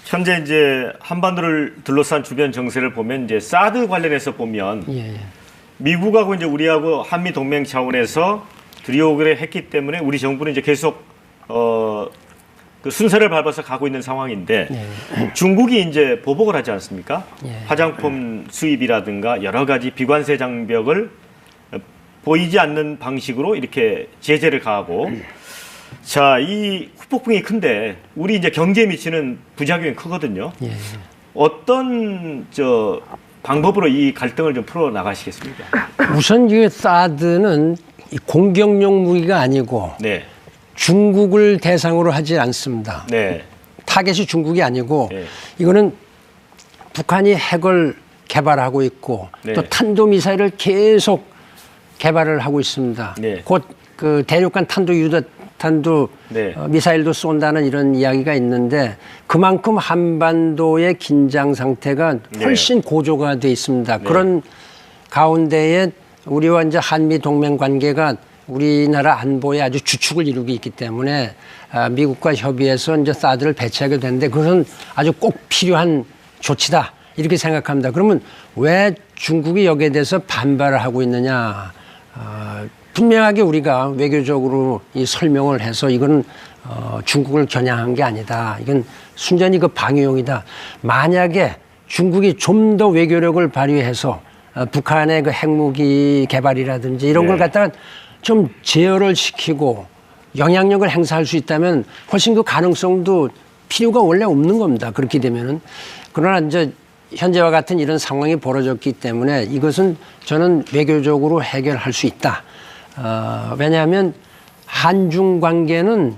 현재 이제 한반도를 둘러싼 주변 정세를 보면 이제 사드 관련해서 보면 예. 미국하고 이제 우리하고 한미 동맹 차원에서 들여오기로 했기 때문에 우리 정부는 이제 계속 그 순서를 밟아서 가고 있는 상황인데 중국이 이제 보복을 하지 않습니까? 화장품 수입이라든가 여러 가지 비관세 장벽을 보이지 않는 방식으로 이렇게 제재를 가하고 자, 이 후폭풍이 큰데 우리 이제 경제에 미치는 부작용이 크거든요. 어떤 방법으로 이 갈등을 좀 풀어 나가시겠습니까? 우선 이 사드는 공격용 무기가 아니고 네. 중국을 대상으로 하지 않습니다. 네. 타겟이 중국이 아니고 네. 이거는 북한이 핵을 개발하고 있고 네. 또 탄도미사일을 계속 개발을 하고 있습니다. 네. 곧 그 대륙간 탄도 네. 미사일도 쏜다는 이런 이야기가 있는데 그만큼 한반도의 긴장 상태가 훨씬 고조가 돼 있습니다. 네. 그런 가운데에 우리와 이제 한미 동맹 관계가 우리나라 안보에 아주 주축을 이루고 있기 때문에 미국과 협의해서 이제 사드를 배치하게 되는데 그것은 아주 꼭 필요한 조치다 이렇게 생각합니다. 그러면 왜 중국이 여기에 대해서 반발을 하고 있느냐? 분명하게 우리가 외교적으로 이 설명을 해서 이건 중국을 겨냥한 게 아니다. 이건 순전히 그 방위용이다. 만약에 중국이 좀 더 외교력을 발휘해서 북한의 그 핵무기 개발이라든지 이런 걸 갖다가 좀 제어를 시키고 영향력을 행사할 수 있다면 훨씬 그 가능성도 필요가 원래 없는 겁니다. 그렇게 되면은. 그러나 이제 현재와 같은 이런 상황이 벌어졌기 때문에 이것은 저는 외교적으로 해결할 수 있다. 왜냐하면 한중 관계는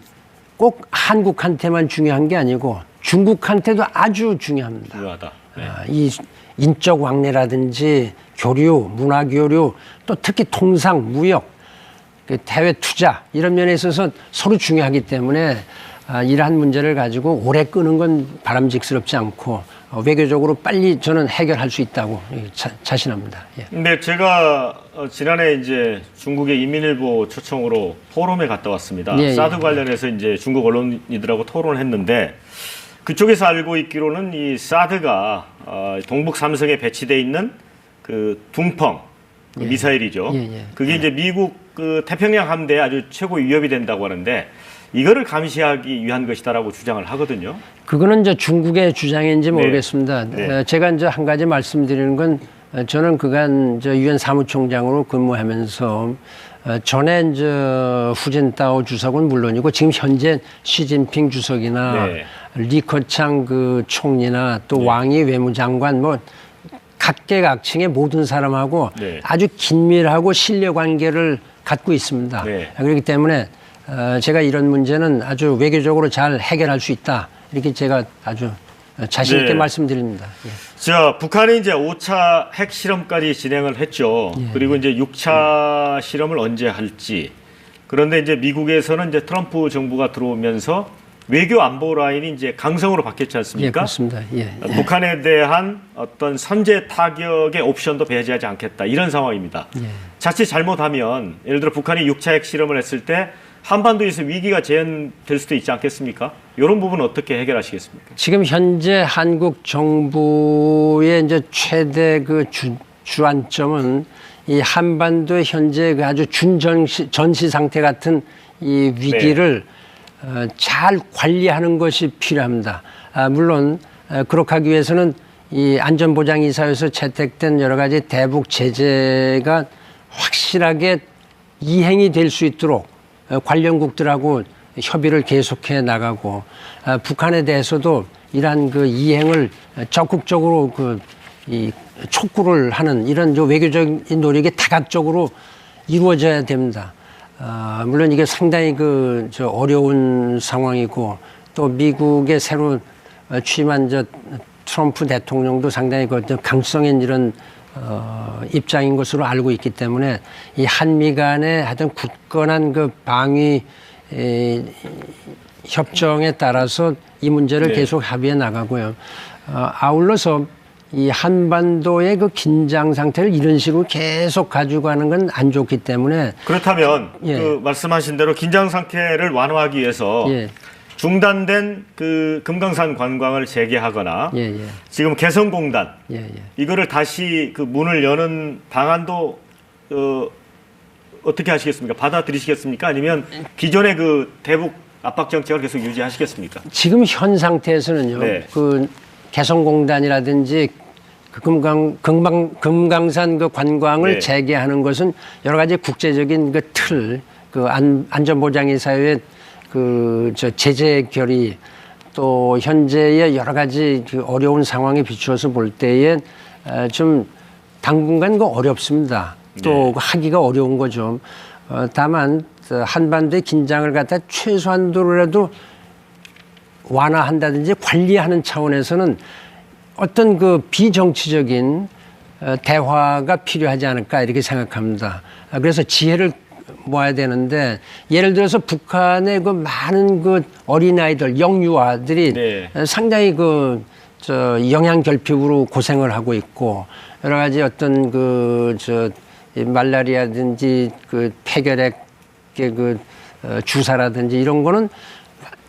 꼭 한국한테만 중요한 게 아니고 중국한테도 아주 중요합니다. 중요하다. 네. 이 인적 왕래라든지 교류, 문화 교류, 또 특히 통상, 무역, 대외 투자 이런 면에 있어서 서로 중요하기 때문에 이러한 문제를 가지고 오래 끄는 건 바람직스럽지 않고 외교적으로 빨리 저는 해결할 수 있다고 자신합니다. 예. 근데 제가 지난해 이제 중국의 인민일보 초청으로 포럼에 갔다 왔습니다. 예, 사드 예. 관련해서 이제 중국 언론인들하고 토론을 했는데 그쪽에서 알고 있기로는 이 사드가 동북 삼성에 배치돼 있는 그 둥펑 그 미사일이죠. 그게 이제 미국 그 태평양 함대에 아주 최고 위협이 된다고 하는데 이거를 감시하기 위한 것이다라고 주장을 하거든요. 그거는 이제 중국의 주장인지 모르겠습니다. 네. 제가 이제 한 가지 말씀드리는 건 저는 그간 유엔 사무총장으로 근무하면서 전에 이제 후진타오 주석은 물론이고 지금 현재 시진핑 주석이나 리커창 그 총리나 또 왕이 외무장관 뭐 각계각층의 모든 사람하고 아주 긴밀하고 신뢰 관계를 갖고 있습니다. 그렇기 때문에 제가 이런 문제는 아주 외교적으로 잘 해결할 수 있다. 이렇게 제가 아주 자신 있게 말씀드립니다. 예. 자, 북한이 이제 5차 핵 실험까지 진행을 했죠. 그리고 이제 6차 실험을 언제 할지 그런데 이제 미국에서는 이제 트럼프 정부가 들어오면서 외교 안보 라인이 이제 강성으로 바뀌었지 않습니까? 예, 그렇습니다. 예, 예. 북한에 대한 어떤 선제 타격의 옵션도 배제하지 않겠다 이런 상황입니다. 예. 자칫 잘못하면 예를 들어 북한이 6차 핵실험을 했을 때 한반도에서 위기가 재현될 수도 있지 않겠습니까? 이런 부분은 어떻게 해결하시겠습니까? 지금 현재 한국 정부의 이제 최대 그 주안점은 이 한반도의 현재 그 아주 전시 상태 같은 이 위기를 잘 관리하는 것이 필요합니다. 물론 그렇게 하기 위해서는 이 안전보장이사회에서 채택된 여러 가지 대북 제재가 확실하게 이행이 될 수 있도록 관련국들하고 협의를 계속해 나가고 북한에 대해서도 이러한 그 이행을 적극적으로 이 촉구를 하는 이런 외교적인 노력이 다각적으로 이루어져야 됩니다. 물론 이게 상당히 어려운 상황이고 또 미국의 새로 취임한 트럼프 대통령도 상당히 강성인 이런 입장인 것으로 알고 있기 때문에 이 한미 간의 하여튼 굳건한 방위 협정에 따라서 이 문제를 계속 합의해 나가고요. 아울러서 이 한반도의 긴장 상태를 이런 식으로 계속 가지고 가는 건 안 좋기 때문에 그렇다면 말씀하신 대로 긴장 상태를 완화하기 위해서 중단된 금강산 관광을 재개하거나 지금 개성공단 이거를 다시 문을 여는 방안도 어떻게 하시겠습니까? 받아들이시겠습니까? 아니면 기존의 대북 압박 정책을 계속 유지하시겠습니까? 지금 현 상태에서는요. 개성공단이라든지 금강산 관광을 재개하는 것은 여러 가지 국제적인 틀, 안전보장이사회의 제재 결의 또 현재의 여러 가지 어려운 상황에 비추어서 볼 때에 좀 당분간 어렵습니다. 또 하기가 어려운 거죠. 다만 한반도의 긴장을 갖다 최소한도로라도 완화한다든지 관리하는 차원에서는 어떤 비정치적인 대화가 필요하지 않을까 이렇게 생각합니다. 그래서 지혜를 모아야 되는데 예를 들어서 북한의 많은 어린아이들, 영유아들이 상당히 영양 결핍으로 고생을 하고 있고 여러 가지 어떤 말라리아든지 폐결핵의 주사라든지 이런 거는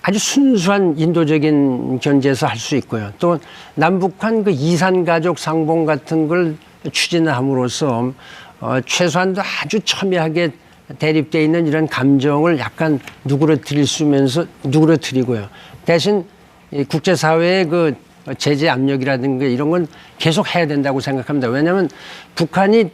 아주 순수한 인도적인 견제에서 할 수 있고요. 또 남북한 이산가족 상봉 같은 걸 추진함으로써 최소한도 아주 첨예하게 대립되어 있는 이런 감정을 약간 누그러뜨리고요. 대신 국제사회의 제재 압력이라든가 이런 건 계속 해야 된다고 생각합니다. 왜냐하면 북한이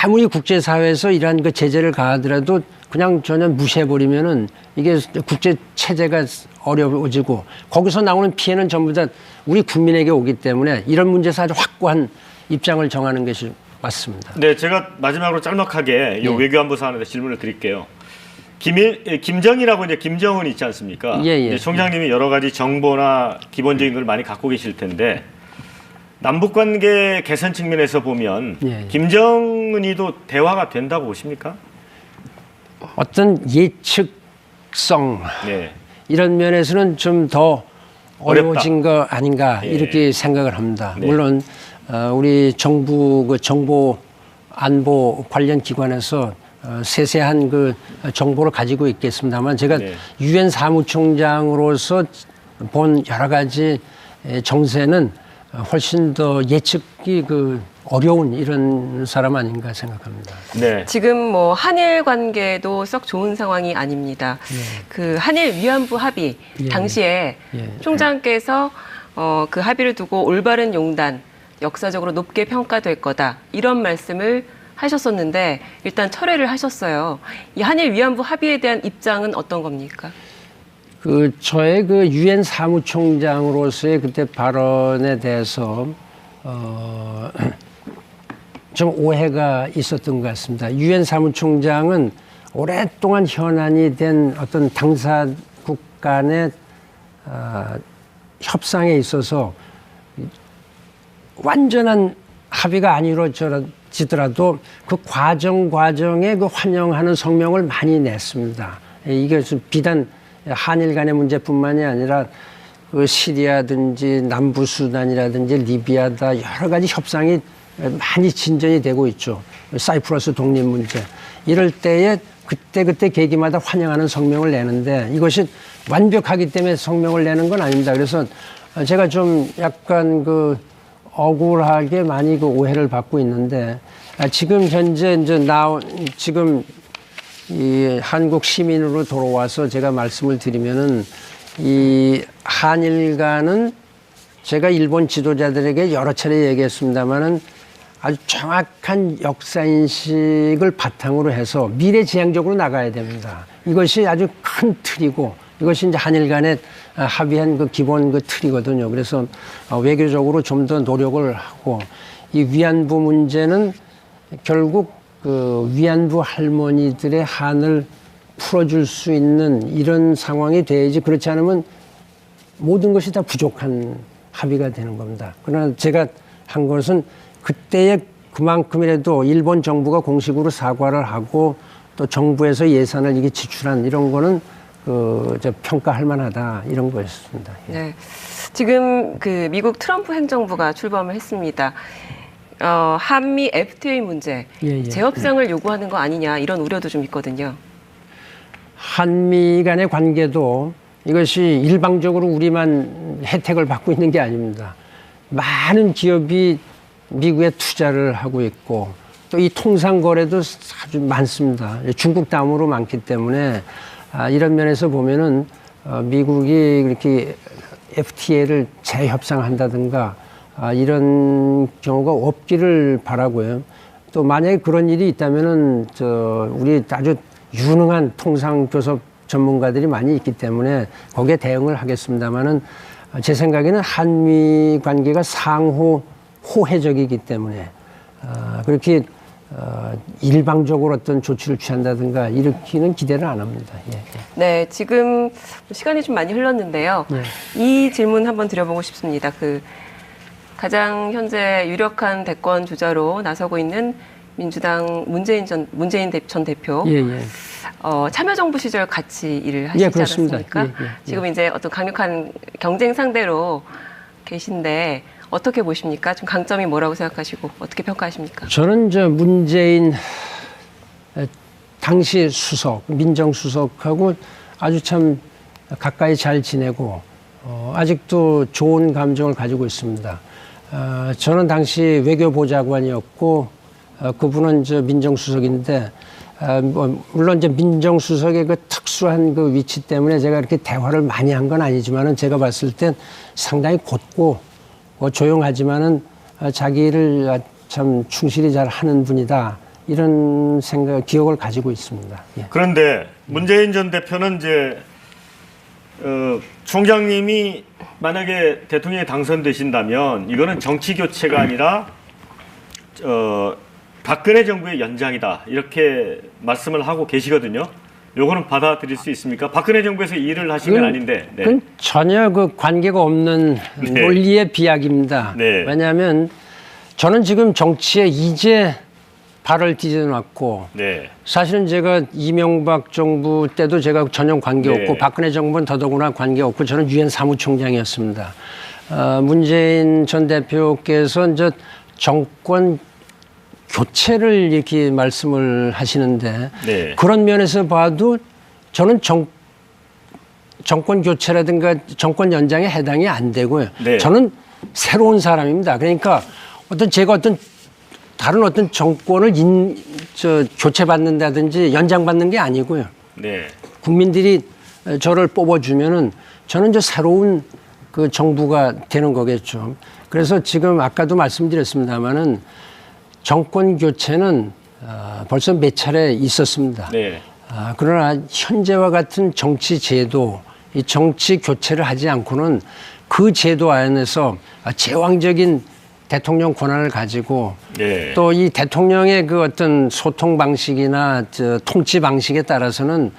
아무리 국제사회에서 이러한 제재를 가하더라도 그냥 전혀 무시해버리면은 이게 국제 체제가 어려워지고 거기서 나오는 피해는 전부 다 우리 국민에게 오기 때문에 이런 문제에서 아주 확고한 입장을 정하는 것이 맞습니다. 네, 제가 마지막으로 짤막하게 외교안보 사안에 질문을 드릴게요. 김정이라고 이제 김정은 있지 않습니까? 총장님이 여러 가지 정보나 기본적인 걸 많이 갖고 계실 텐데 남북관계 개선 측면에서 보면 김정은이도 대화가 된다고 보십니까? 어떤 예측성 이런 면에서는 좀 더 어려워진 거 아닌가 이렇게 생각을 합니다. 물론 우리 정부 정보 안보 관련 기관에서 세세한 정보를 가지고 있겠습니다만 제가 유엔 사무총장으로서 본 여러 가지 정세는 훨씬 더 예측이 어려운 이런 사람 아닌가 생각합니다. 지금 한일 관계도 썩 좋은 상황이 아닙니다. 한일 위안부 합의 당시에 총장께서 그 합의를 두고 올바른 용단, 역사적으로 높게 평가될 거다 이런 말씀을 하셨었는데 일단 철회를 하셨어요. 이 한일 위안부 합의에 대한 입장은 어떤 겁니까? 저의 유엔 사무총장으로서의 그때 발언에 대해서 좀 오해가 있었던 것 같습니다. 유엔 사무총장은 오랫동안 현안이 된 어떤 당사국 간의 협상에 있어서 완전한 합의가 안 이루어지더라도 그 과정에 그 환영하는 성명을 많이 냈습니다. 이게 비단 한일 간의 문제뿐만이 아니라 그 시리아든지 남부 수단이라든지 리비아다 여러 가지 협상이 많이 진전이 되고 있죠. 사이프러스 독립 문제. 이럴 때에 그때 계기마다 환영하는 성명을 내는데 이것이 완벽하기 때문에 성명을 내는 건 아닙니다. 그래서 제가 좀 약간 그 억울하게 많이 그 오해를 받고 있는데 지금 현재 이제 지금 이 한국 시민으로 돌아와서 제가 말씀을 드리면은 이 한일 간은 제가 일본 지도자들에게 여러 차례 얘기했습니다마는 아주 정확한 역사인식을 바탕으로 해서 미래지향적으로 나가야 됩니다. 이것이 아주 큰 틀이고 이것이 이제 한일 간에 합의한 그 기본 그 틀이거든요. 그래서 외교적으로 좀 더 노력을 하고 이 위안부 문제는 결국 그 위안부 할머니들의 한을 풀어줄 수 있는 이런 상황이 돼야지 그렇지 않으면 모든 것이 다 부족한 합의가 되는 겁니다. 그러나 제가 한 것은 그때에 그만큼이라도 일본 정부가 공식으로 사과를 하고 또 정부에서 예산을 이게 지출한 이런 거는 평가할 만하다 이런 거였습니다. 예. 네. 지금 그 미국 트럼프 행정부가 출범을 했습니다. 한미 FTA 문제, 재협상을 요구하는 거 아니냐 이런 우려도 좀 있거든요. 한미 간의 관계도 이것이 일방적으로 우리만 혜택을 받고 있는 게 아닙니다. 많은 기업이 미국에 투자를 하고 있고 또 이 통상 거래도 아주 많습니다. 중국 다음으로 많기 때문에 이런 면에서 보면은 미국이 그렇게 FTA를 재협상한다든가 이런 경우가 없기를 바라고요. 또 만약에 그런 일이 있다면은 우리 아주 유능한 통상교섭 전문가들이 많이 있기 때문에 거기에 대응을 하겠습니다만은 제 생각에는 한미 관계가 상호 호혜적이기 때문에 그렇게 일방적으로 어떤 조치를 취한다든가 이렇게는 기대를 안 합니다. 예. 네, 지금 시간이 좀 많이 흘렀는데요. 이 질문 한번 드려보고 싶습니다. 가장 현재 유력한 대권 주자로 나서고 있는 민주당 문재인 전 대표. 참여정부 시절 같이 일을 하시지 않았습니까? 지금 이제 어떤 강력한 경쟁 상대로 계신데 어떻게 보십니까? 좀 강점이 뭐라고 생각하시고 어떻게 평가하십니까? 저는 문재인 당시 수석, 민정수석하고 아주 참 가까이 잘 지내고 아직도 좋은 감정을 가지고 있습니다. 저는 당시 외교보좌관이었고 그분은 민정수석인데 물론 이제 민정수석의 그 특수한 그 위치 때문에 제가 이렇게 대화를 많이 한 건 아니지만은 제가 봤을 땐 상당히 곧고 조용하지만은 자기를 참 충실히 잘 하는 분이다 이런 기억을 가지고 있습니다. 예. 그런데 문재인 전 대표는 이제 총장님이 만약에 대통령에 당선되신다면 이거는 정치 교체가 아니라 박근혜 정부의 연장이다 이렇게 말씀을 하고 계시거든요. 요거는 받아들일 수 있습니까? 박근혜 정부에서 일을 하신 건 아닌데. 네. 그건 전혀 그 관계가 없는 논리의 비약입니다. 네. 왜냐하면 저는 지금 정치에 이제 발을 디뎌놨고 사실은 제가 이명박 정부 때도 제가 전혀 관계없고 박근혜 정부는 더더구나 관계없고 저는 유엔 사무총장이었습니다. 문재인 전 대표께서 이제 정권 교체를 이렇게 말씀을 하시는데 그런 면에서 봐도 저는 정권 교체라든가 정권 연장에 해당이 안 되고요. 저는 새로운 사람입니다. 그러니까 제가 다른 어떤 정권을 교체받는다든지 연장받는 게 아니고요. 국민들이 저를 뽑아주면은 저는 이제 새로운 그 정부가 되는 거겠죠. 그래서 지금 아까도 말씀드렸습니다마는 정권 교체는 벌써 몇 차례 있었습니다. 그러나 현재와 같은 정치 제도, 이 정치 교체를 하지 않고는 그 제도 안에서 제왕적인 대통령 권한을 가지고 또 이 대통령의 그 어떤 소통 방식이나 통치 방식에 따라서는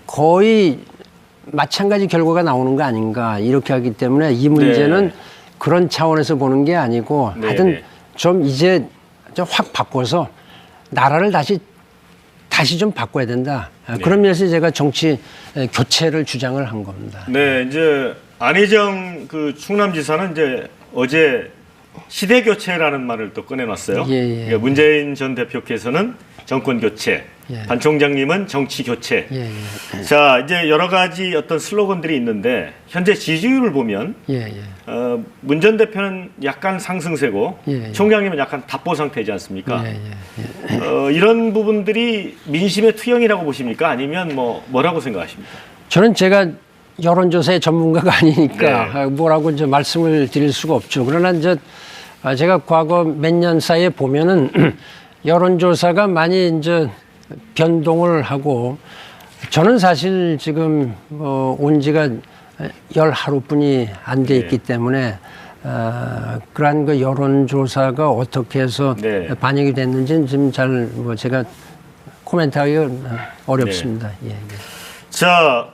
거의 마찬가지 결과가 나오는 거 아닌가 이렇게 하기 때문에 이 문제는 그런 차원에서 보는 게 아니고 하여튼 좀 이제 좀 확 바꿔서 나라를 다시 좀 바꿔야 된다. 그런 면에서 제가 정치 교체를 주장을 한 겁니다. 네, 이제 안희정 그 충남지사는 이제 어제 시대 교체라는 말을 또 꺼내놨어요. 예, 예. 그러니까 문재인 전 대표께서는 정권 교체, 예. 반 총장님은 정치 교체. 예, 예. 자, 이제 여러 가지 어떤 슬로건들이 있는데 현재 지지율을 보면 예, 예. 문 전 대표는 약간 상승세고 예, 예. 총장님은 약간 답보 상태지 않습니까? 예, 예. 이런 부분들이 민심의 투영이라고 보십니까? 아니면 뭐라고 생각하십니까? 저는 제가 여론조사의 전문가가 아니니까 네. 뭐라고 이제 말씀을 드릴 수가 없죠. 그러나 이제 제가 과거 몇 년 사이에 보면은 여론조사가 많이 이제 변동을 하고 저는 사실 지금 온 지가 10하루뿐이 안 돼 있기 때문에 그러한 그 여론조사가 어떻게 해서 네. 반영이 됐는지는 지금 잘 제가 코멘트하기가 어렵습니다. 예, 예. 자,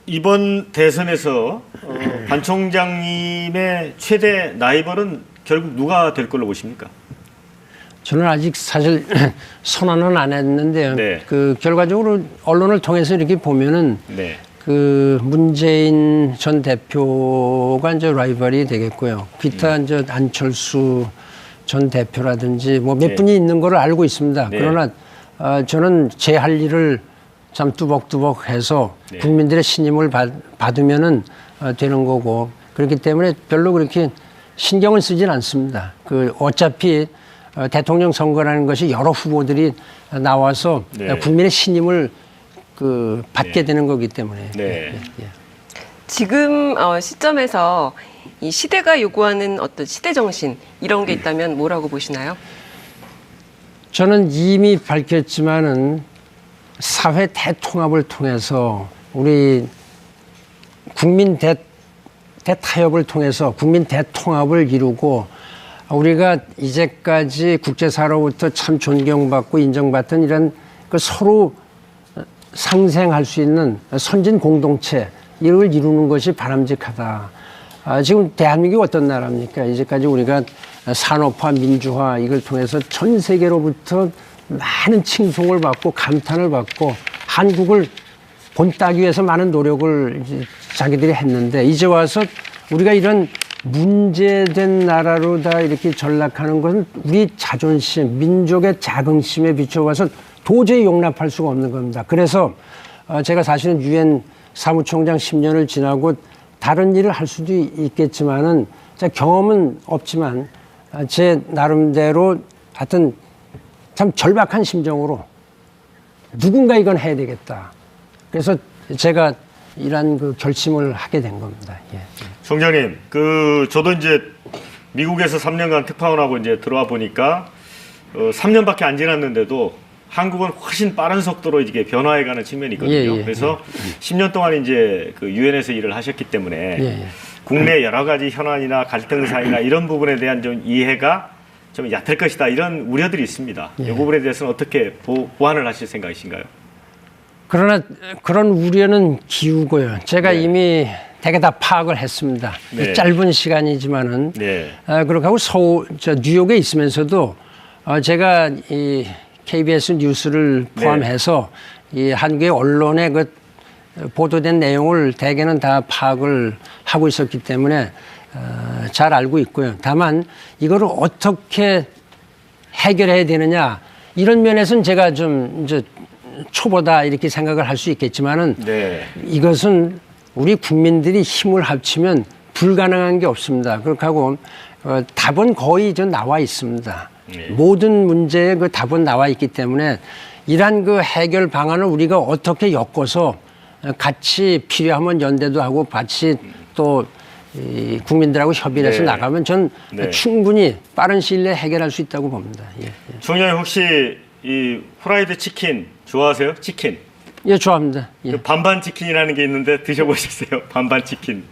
이번 대선에서 반 총장님의 최대 라이벌은 결국 누가 될 걸로 보십니까? 저는 아직 사실 선언은 안 했는데요. 네. 결과적으로 언론을 통해서 이렇게 보면은 네. 문재인 전 대표가 이제 라이벌이 되겠고요. 기타 이제 안철수 전 대표라든지 몇 네. 분이 있는 거를 알고 있습니다. 네. 그러나 저는 제 할 일을 참 뚜벅뚜벅 해서 네. 국민들의 신임을 받으면은 되는 거고 그렇기 때문에 별로 그렇게 신경을 쓰진 않습니다. 어차피 대통령 선거라는 것이 여러 후보들이 나와서 네. 국민의 신임을 받게 네. 되는 거기 때문에. 네. 예. 지금 시점에서 이 시대가 요구하는 어떤 시대 정신 이런 게 있다면 뭐라고 보시나요? 저는 이미 밝혔지만은 사회 대통합을 통해서 우리 국민 대타협을 통해서 국민 대통합을 이루고 우리가 이제까지 국제사로부터 참 존경받고 인정받던 이런 서로 상생할 수 있는 선진 공동체 이걸 이루는 것이 바람직하다. 지금 대한민국이 어떤 나라입니까? 이제까지 우리가 산업화, 민주화 이걸 통해서 전 세계로부터 많은 칭송을 받고 감탄을 받고 한국을 본따기 위해서 많은 노력을 자기들이 했는데 이제 와서 우리가 이런 문제된 나라로 다 이렇게 전락하는 것은 우리 자존심, 민족의 자긍심에 비춰봐서 도저히 용납할 수가 없는 겁니다. 그래서 제가 사실은 유엔 사무총장 10년을 지나고 다른 일을 할 수도 있겠지만은 경험은 없지만 제 나름대로 하여튼 참 절박한 심정으로 누군가 이건 해야 되겠다. 그래서 제가 이런 결심을 하게 된 겁니다. 예. 총장님, 저도 이제 미국에서 3년간 특파원하고 이제 들어와 보니까 3년밖에 안 지났는데도 한국은 훨씬 빠른 속도로 이게 변화해가는 측면이 있거든요. 그래서 10년 동안 이제 유엔에서 일을 하셨기 때문에 국내 여러 가지 현안이나 갈등 사이나 이런 부분에 대한 좀 이해가 좀 얕을 것이다 이런 우려들이 있습니다. 이 부분에 대해서는 어떻게 보완을 하실 생각이신가요? 그러나 그런 우려는 기우고요. 제가 이미 대개 다 파악을 했습니다. 네. 짧은 시간이지만은 그렇게 하고 뉴욕에 있으면서도 제가 이 KBS 뉴스를 포함해서 이 한국의 언론에 보도된 내용을 대개는 다 파악을 하고 있었기 때문에 잘 알고 있고요. 다만 이거를 어떻게 해결해야 되느냐 이런 면에서는 제가 좀 이제 초보다 이렇게 생각을 할 수 있겠지만은 이것은 우리 국민들이 힘을 합치면 불가능한 게 없습니다. 그렇게 하고 답은 거의 나와 있습니다. 모든 문제의 답은 나와 있기 때문에 이러한 해결 방안을 우리가 어떻게 엮어서 같이 필요하면 연대도 하고 같이 또 국민들하고 협의를 해서 나가면 전 충분히 빠른 시일 내에 해결할 수 있다고 봅니다. 총장님 혹시 이 후라이드 치킨 좋아하세요? 치킨? 예, 좋아합니다. 반반 치킨이라는 게 있는데 드셔보셨어요? 반반 치킨.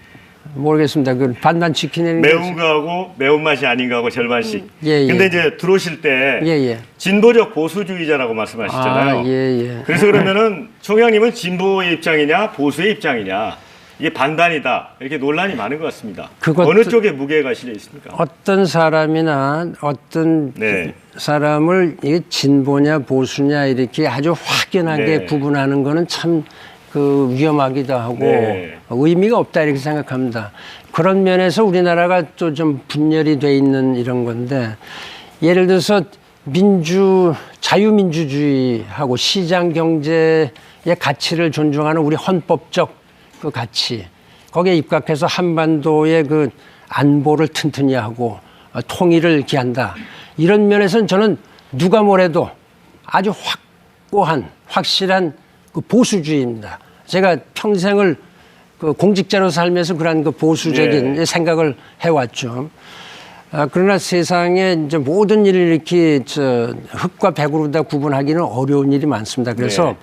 모르겠습니다. 반반 치킨에는 매운 거하고 매운맛이 아닌 거하고 절반씩. 예. 근데 이제 들어오실 때 진보적 보수주의자라고 말씀하시잖아요. 그래서 그러면은 총장님은 진보의 입장이냐 보수의 입장이냐 이게 반반이다 이렇게 논란이 많은 것 같습니다. 그것도 어느 쪽에 무게가 실려 있습니까? 어떤 사람이나 어떤 네. 사람을 이게 진보냐 보수냐 이렇게 아주 확연하게 네. 구분하는 거는 참 그 위험하기도 하고 네. 의미가 없다 이렇게 생각합니다. 그런 면에서 우리나라가 또 좀 분열이 돼 있는 이런 건데 예를 들어서 자유민주주의하고 시장 경제의 가치를 존중하는 우리 헌법적 그 가치 거기에 입각해서 한반도의 그 안보를 튼튼히 하고 통일을 기한다. 이런 면에서는 저는 누가 뭐래도 아주 확고한 확실한 그 보수주의입니다. 제가 평생을 그 공직자로 살면서 그런 그 보수적인 네. 생각을 해왔죠. 그러나 세상에 이제 모든 일을 이렇게 흙과 백으로 다 구분하기는 어려운 일이 많습니다. 그래서 네.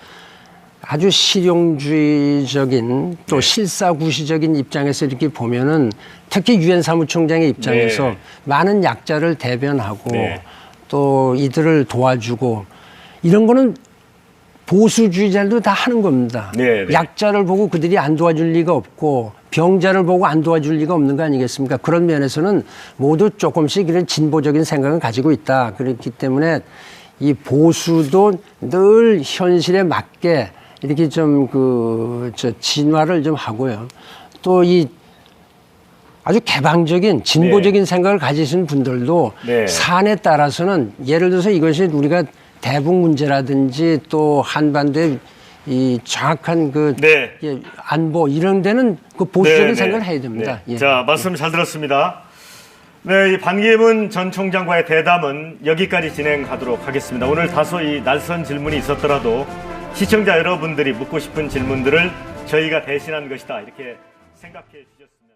아주 실용주의적인 또 네. 실사구시적인 입장에서 이렇게 보면은 특히 유엔 사무총장의 입장에서 네. 많은 약자를 대변하고 네. 또 이들을 도와주고 이런 거는 보수주의자들도 다 하는 겁니다. 네, 네. 약자를 보고 그들이 안 도와줄 리가 없고 병자를 보고 안 도와줄 리가 없는 거 아니겠습니까? 그런 면에서는 모두 조금씩 이런 진보적인 생각을 가지고 있다. 그렇기 때문에 이 보수도 늘 현실에 맞게 이렇게 좀 진화를 좀 하고요. 또 이 아주 개방적인 진보적인 생각을 가지신 분들도 네. 사안에 따라서는 예를 들어서 이것이 우리가 대북 문제라든지 또 한반도의 이 정확한 그 네. 안보 이런 데는 그 보수적인 네, 네. 생각을 해야 됩니다. 네. 예. 자, 말씀 잘 들었습니다. 네, 이 반기문 전 총장과의 대담은 여기까지 진행하도록 하겠습니다. 오늘 다소 이 날선 질문이 있었더라도 시청자 여러분들이 묻고 싶은 질문들을 저희가 대신한 것이다 이렇게 생각해 주셨으면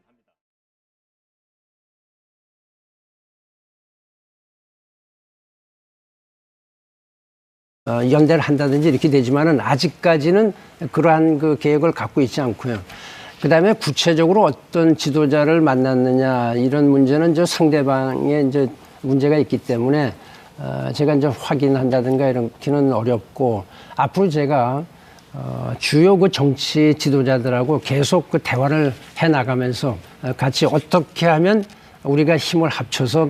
합니다. 연대를 한다든지 이렇게 되지만은 아직까지는 그러한 그 계획을 갖고 있지 않고요. 그다음에 구체적으로 어떤 지도자를 만났느냐 이런 문제는 저 상대방의 이제 문제가 있기 때문에 제가 이제 확인한다든가 이렇게는 어렵고 앞으로 제가 주요 그 정치 지도자들하고 계속 그 대화를 해 나가면서 같이 어떻게 하면 우리가 힘을 합쳐서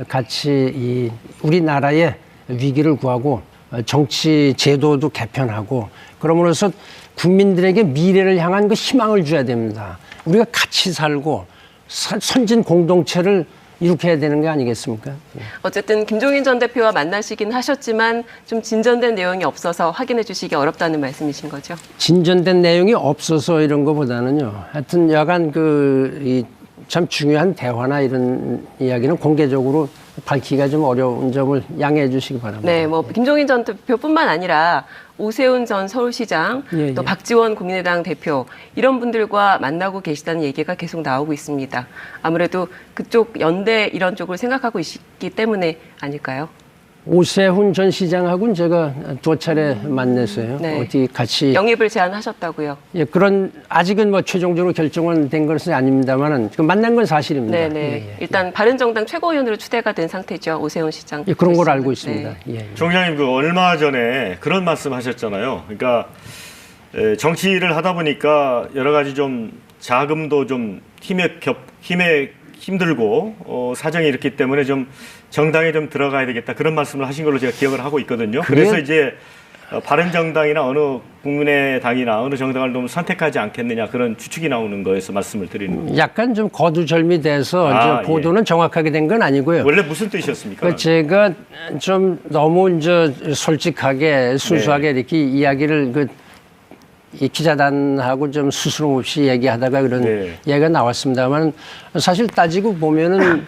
같이 이 우리나라의 위기를 구하고 정치 제도도 개편하고 그러므로서 국민들에게 미래를 향한 그 희망을 줘야 됩니다. 우리가 같이 살고 선진 공동체를 이룩해야 되는 게 아니겠습니까? 어쨌든 김종인 전 대표와 만나시긴 하셨지만 좀 진전된 내용이 없어서 확인해 주시기 어렵다는 말씀이신 거죠? 진전된 내용이 없어서 이런 것보다는요. 하여튼 여간 참 중요한 대화나 이런 이야기는 공개적으로 밝히기가 좀 어려운 점을 양해해 주시기 바랍니다. 네, 뭐 김종인 전 대표뿐만 아니라 오세훈 전 서울시장, 예, 또 예. 박지원 국민의당 대표 이런 분들과 만나고 계시다는 얘기가 계속 나오고 있습니다. 아무래도 그쪽 연대 이런 쪽을 생각하고 있기 때문에 아닐까요? 오세훈 전 시장하고는 제가 두 차례 만났어요. 네. 어디 같이 영입을 제안하셨다고요? 예, 그런 아직은 뭐 최종적으로 결정은 된 것은 아닙니다만은 만난 건 사실입니다. 네네. 예, 예. 일단 바른정당 최고위원으로 추대가 된 상태죠. 오세훈 시장. 예, 그런 걸 시장은. 알고 있습니다. 네. 예, 예. 총장님 그 얼마 전에 그런 말씀하셨잖아요. 그러니까 정치를 하다 보니까 여러 가지 좀 자금도 좀 힘에 힘들고 사정이 이렇기 때문에 좀 정당에 좀 들어가야 되겠다 그런 말씀을 하신 걸로 제가 기억을 하고 있거든요. 그래서 이제 바른정당이나 어느 국민의당이나 어느 정당을 좀 선택하지 않겠느냐 그런 추측이 나오는 거에서 말씀을 드리는 겁니다. 약간 좀 거두절미돼서 아, 이제 보도는 정확하게 된 건 아니고요. 원래 무슨 뜻이었습니까? 그 제가 좀 너무 이제 솔직하게 순수하게 이렇게 이야기를 이 기자단하고 좀 스스럼 없이 얘기하다가 그런 얘기가 나왔습니다만 사실 따지고 보면은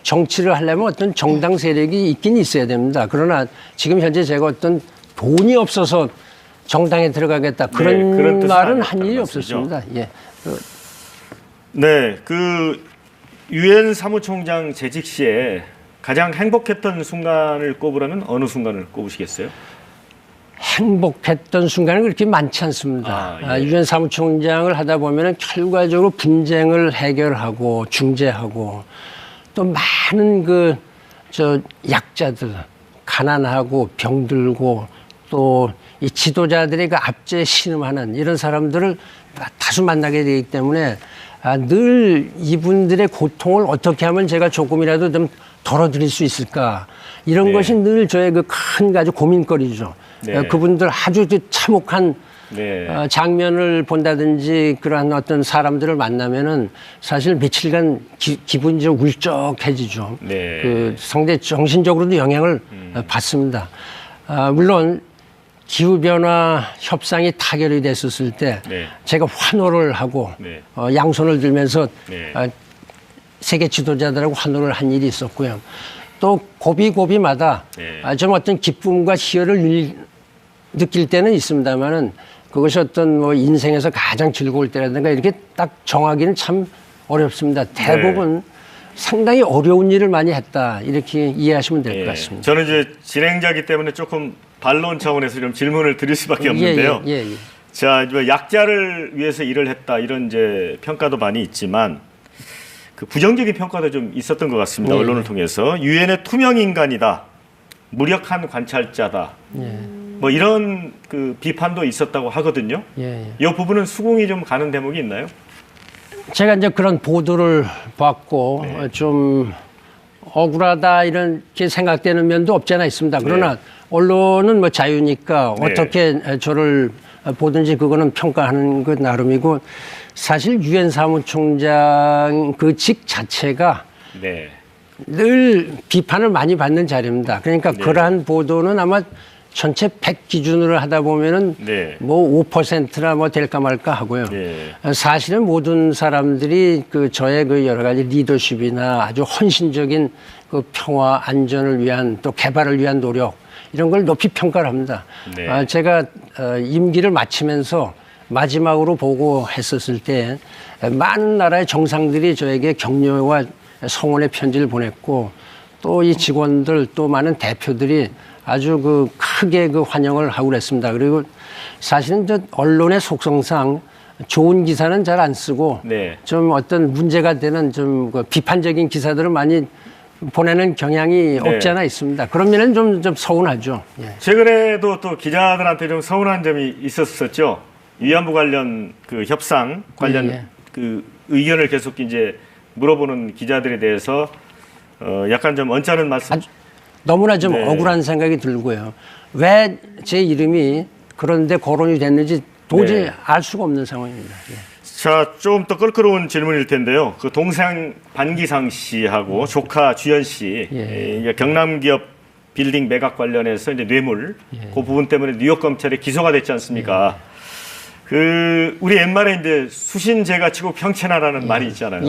정치를 하려면 어떤 정당 세력이 있긴 있어야 됩니다. 그러나 지금 현재 제가 어떤 돈이 없어서 정당에 들어가겠다 그런 그런 뜻은 말은 한 아니었다는 일이 말씀이죠. 없었습니다. 예. 네, 유엔 사무총장 재직 시에 가장 행복했던 순간을 꼽으라면 어느 순간을 꼽으시겠어요? 행복했던 순간은 그렇게 많지 않습니다. 아, 예. 유엔 사무총장을 하다 보면 결과적으로 분쟁을 해결하고 중재하고 또 많은 약자들, 가난하고 병들고 또 이 지도자들의 그 압제에 신음하는 이런 사람들을 다수 만나게 되기 때문에 늘 이분들의 고통을 어떻게 하면 제가 조금이라도 좀 덜어드릴 수 있을까 이런 네. 것이 늘 저의 그 큰 아주 고민거리죠. 네. 그분들 아주 참혹한 네. 장면을 본다든지 그러한 어떤 사람들을 만나면은 사실 며칠간 기분이 좀 울적해지죠. 네. 그 상대 정신적으로도 영향을 받습니다. 물론 기후변화 협상이 타결이 됐었을 때 네. 제가 환호를 하고 네. 양손을 들면서 네. 세계 지도자들하고 환호를 한 일이 있었고요. 또 고비고비마다 네. 좀 어떤 기쁨과 희열을 느낄 때는 있습니다만은 그것이 어떤 뭐 인생에서 가장 즐거울 때라든가 이렇게 딱 정하기는 참 어렵습니다. 대부분 상당히 어려운 일을 많이 했다 이렇게 이해하시면 될 것 같습니다. 저는 이제 진행자이기 때문에 조금 반론 차원에서 좀 질문을 드릴 수밖에 없는데요. 예. 자, 이제 약자를 위해서 일을 했다 이런 이제 평가도 많이 있지만 그 부정적인 평가도 좀 있었던 것 같습니다. 예. 언론을 통해서 유엔의 투명 인간이다, 무력한 관찰자다, 뭐 이런 그 비판도 있었다고 하거든요. 이 부분은 수긍이 좀 가는 대목이 있나요? 제가 이제 그런 보도를 받고 좀 억울하다 이렇게 생각되는 면도 없지 않아 있습니다. 그러나 언론은 뭐 자유니까 어떻게 저를 보든지 그거는 평가하는 것 나름이고 사실 유엔 사무총장 그 직 자체가 늘 비판을 많이 받는 자리입니다. 그러니까 그러한 보도는 아마 전체 100 기준으로 하다 보면은 뭐 5%나 뭐 될까 말까 하고요. 사실은 모든 사람들이 그 저의 그 여러 가지 리더십이나 아주 헌신적인 그 평화 안전을 위한 또 개발을 위한 노력 이런 걸 높이 평가를 합니다. 제가 임기를 마치면서 마지막으로 보고했었을 때 많은 나라의 정상들이 저에게 격려와 성원의 편지를 보냈고 또 이 직원들 또 많은 대표들이 아주 그 크게 그 환영을 하고 그랬습니다. 그리고 사실은 저 언론의 속성상 좋은 기사는 잘 안 쓰고 좀 어떤 문제가 되는 좀 그 비판적인 기사들을 많이 보내는 경향이 없지 않아 있습니다. 그런 면은 좀 서운하죠. 최근에도 또 기자들한테 좀 서운한 점이 있었었죠. 위안부 관련 그 협상 관련 그 의견을 계속 이제 물어보는 기자들에 대해서 약간 좀 언짢은 말씀. 너무나 좀 억울한 생각이 들고요. 왜 제 이름이 그런데 거론이 됐는지 도저히 알 수가 없는 상황입니다. 자, 좀 더 껄끄러운 질문일 텐데요. 그 동생 반기상 씨하고 조카 주연 씨, 경남기업 빌딩 매각 관련해서 이제 뇌물 그 부분 때문에 뉴욕 검찰에 기소가 됐지 않습니까? 그 우리 옛말에 이제 수신제가 치고 평천하라는 말이 있잖아요.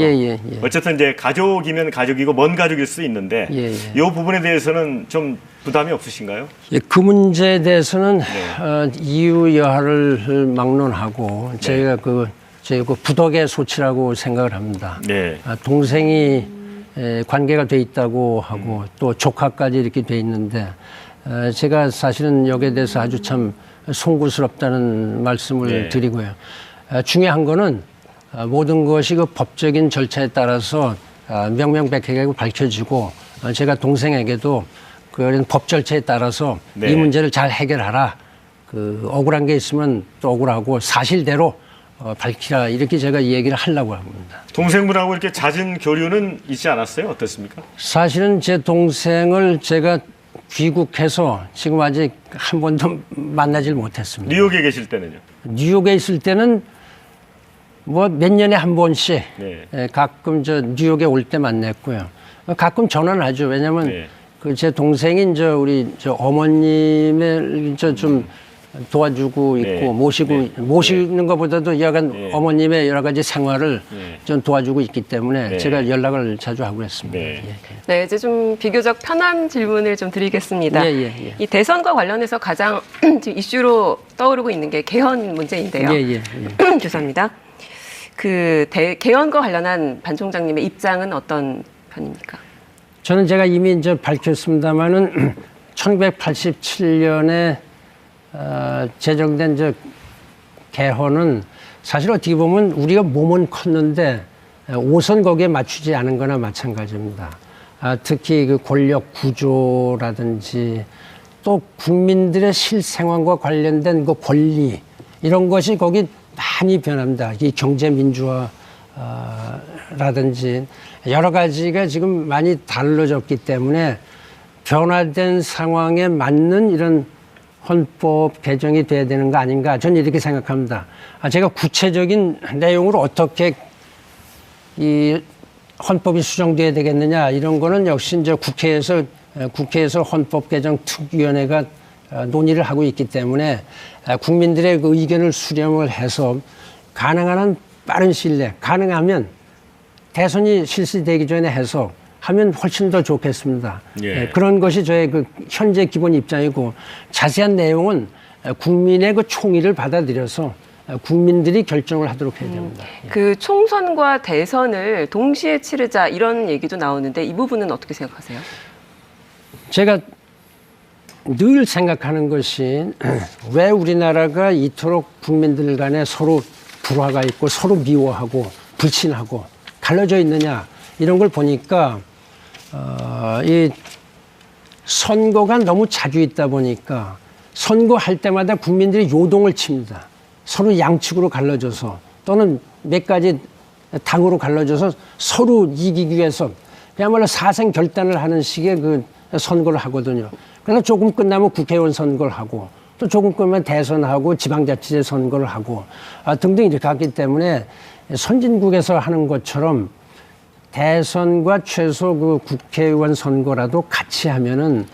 어쨌든 이제 가족이면 가족이고 먼 가족일 수 있는데 이 부분에 대해서는 좀 부담이 없으신가요? 그 문제에 대해서는 이유 여하를 막론하고 제가 그 부덕의 소치라고 생각을 합니다. 동생이 관계가 돼 있다고 하고 또 조카까지 이렇게 돼 있는데 제가 사실은 여기에 대해서 아주 참 송구스럽다는 말씀을 드리고요. 중요한 거는 모든 것이 그 법적인 절차에 따라서 명명백백하게 밝혀지고 제가 동생에게도 그런 법 절차에 따라서 이 문제를 잘 해결하라. 그 억울한 게 있으면 또 억울하고 사실대로 밝히라 이렇게 제가 얘기를 하려고 합니다. 동생분하고 이렇게 잦은 교류는 있지 않았어요? 어떻습니까? 사실은 제 동생을 제가 귀국해서 지금 아직 한 번도 만나질 못했습니다. 뉴욕에 계실 때는요? 뉴욕에 있을 때는 뭐 몇 년에 한 번씩 가끔 저 뉴욕에 올 때 만났고요. 가끔 전화를 하죠. 왜냐하면 그 제 동생인 우리 어머님을 좀 도와주고 있고 모시는 것보다도 여간 어머님의 여러 가지 생활을 좀 도와주고 있기 때문에 제가 연락을 자주 하고 있습니다. 네, 이제 좀 비교적 편한 질문을 좀 드리겠습니다. 이 대선과 관련해서 가장 지금 이슈로 떠오르고 있는 게 개헌 문제인데요. 죄송합니다. 그 개헌과 관련한 반 총장님의 입장은 어떤 편입니까? 저는 제가 이미 이제 밝혔습니다만은 1987년에 제정된 개헌은 사실 어떻게 보면 우리가 몸은 컸는데 옷은 거기에 맞추지 않은 거나 마찬가지입니다. 특히 그 권력 구조라든지 또 국민들의 실생활과 관련된 그 권리 이런 것이 거기 많이 변합니다. 이 경제 민주화 라든지 여러 가지가 지금 많이 달라졌기 때문에 변화된 상황에 맞는 이런 헌법 개정이 돼야 되는 거 아닌가, 저는 이렇게 생각합니다. 제가 구체적인 내용으로 어떻게 이 헌법이 수정돼야 되겠느냐, 이런 거는 역시 이제 국회에서 헌법 개정 특위원회가 논의를 하고 있기 때문에 국민들의 그 의견을 수렴을 해서 가능한 한 빠른 시일 내에, 가능하면 대선이 실시되기 전에 해서 하면 훨씬 더 좋겠습니다. 예. 그런 것이 저의 그 현재 기본 입장이고, 자세한 내용은 국민의 그 총의를 받아들여서 국민들이 결정을 하도록 해야 됩니다. 그 총선과 대선을 동시에 치르자 이런 얘기도 나오는데 이 부분은 어떻게 생각하세요? 제가 늘 생각하는 것이 왜 우리나라가 이토록 국민들 간에 서로 불화가 있고 서로 미워하고 불친하고 갈라져 있느냐, 이런 걸 보니까 이 선거가 너무 자주 있다 보니까 선거할 때마다 국민들이 요동을 칩니다. 서로 양측으로 갈라져서 또는 몇 가지 당으로 갈라져서 서로 이기기 위해서 그야말로 사생 결단을 하는 식의 그 선거를 하거든요. 그래서 조금 끝나면 국회의원 선거를 하고 또 조금 끝나면 대선하고 지방자치제 선거를 하고 등등 이렇게 하기 때문에 선진국에서 하는 것처럼 대선과 최소 그 국회의원 선거라도 같이 하면은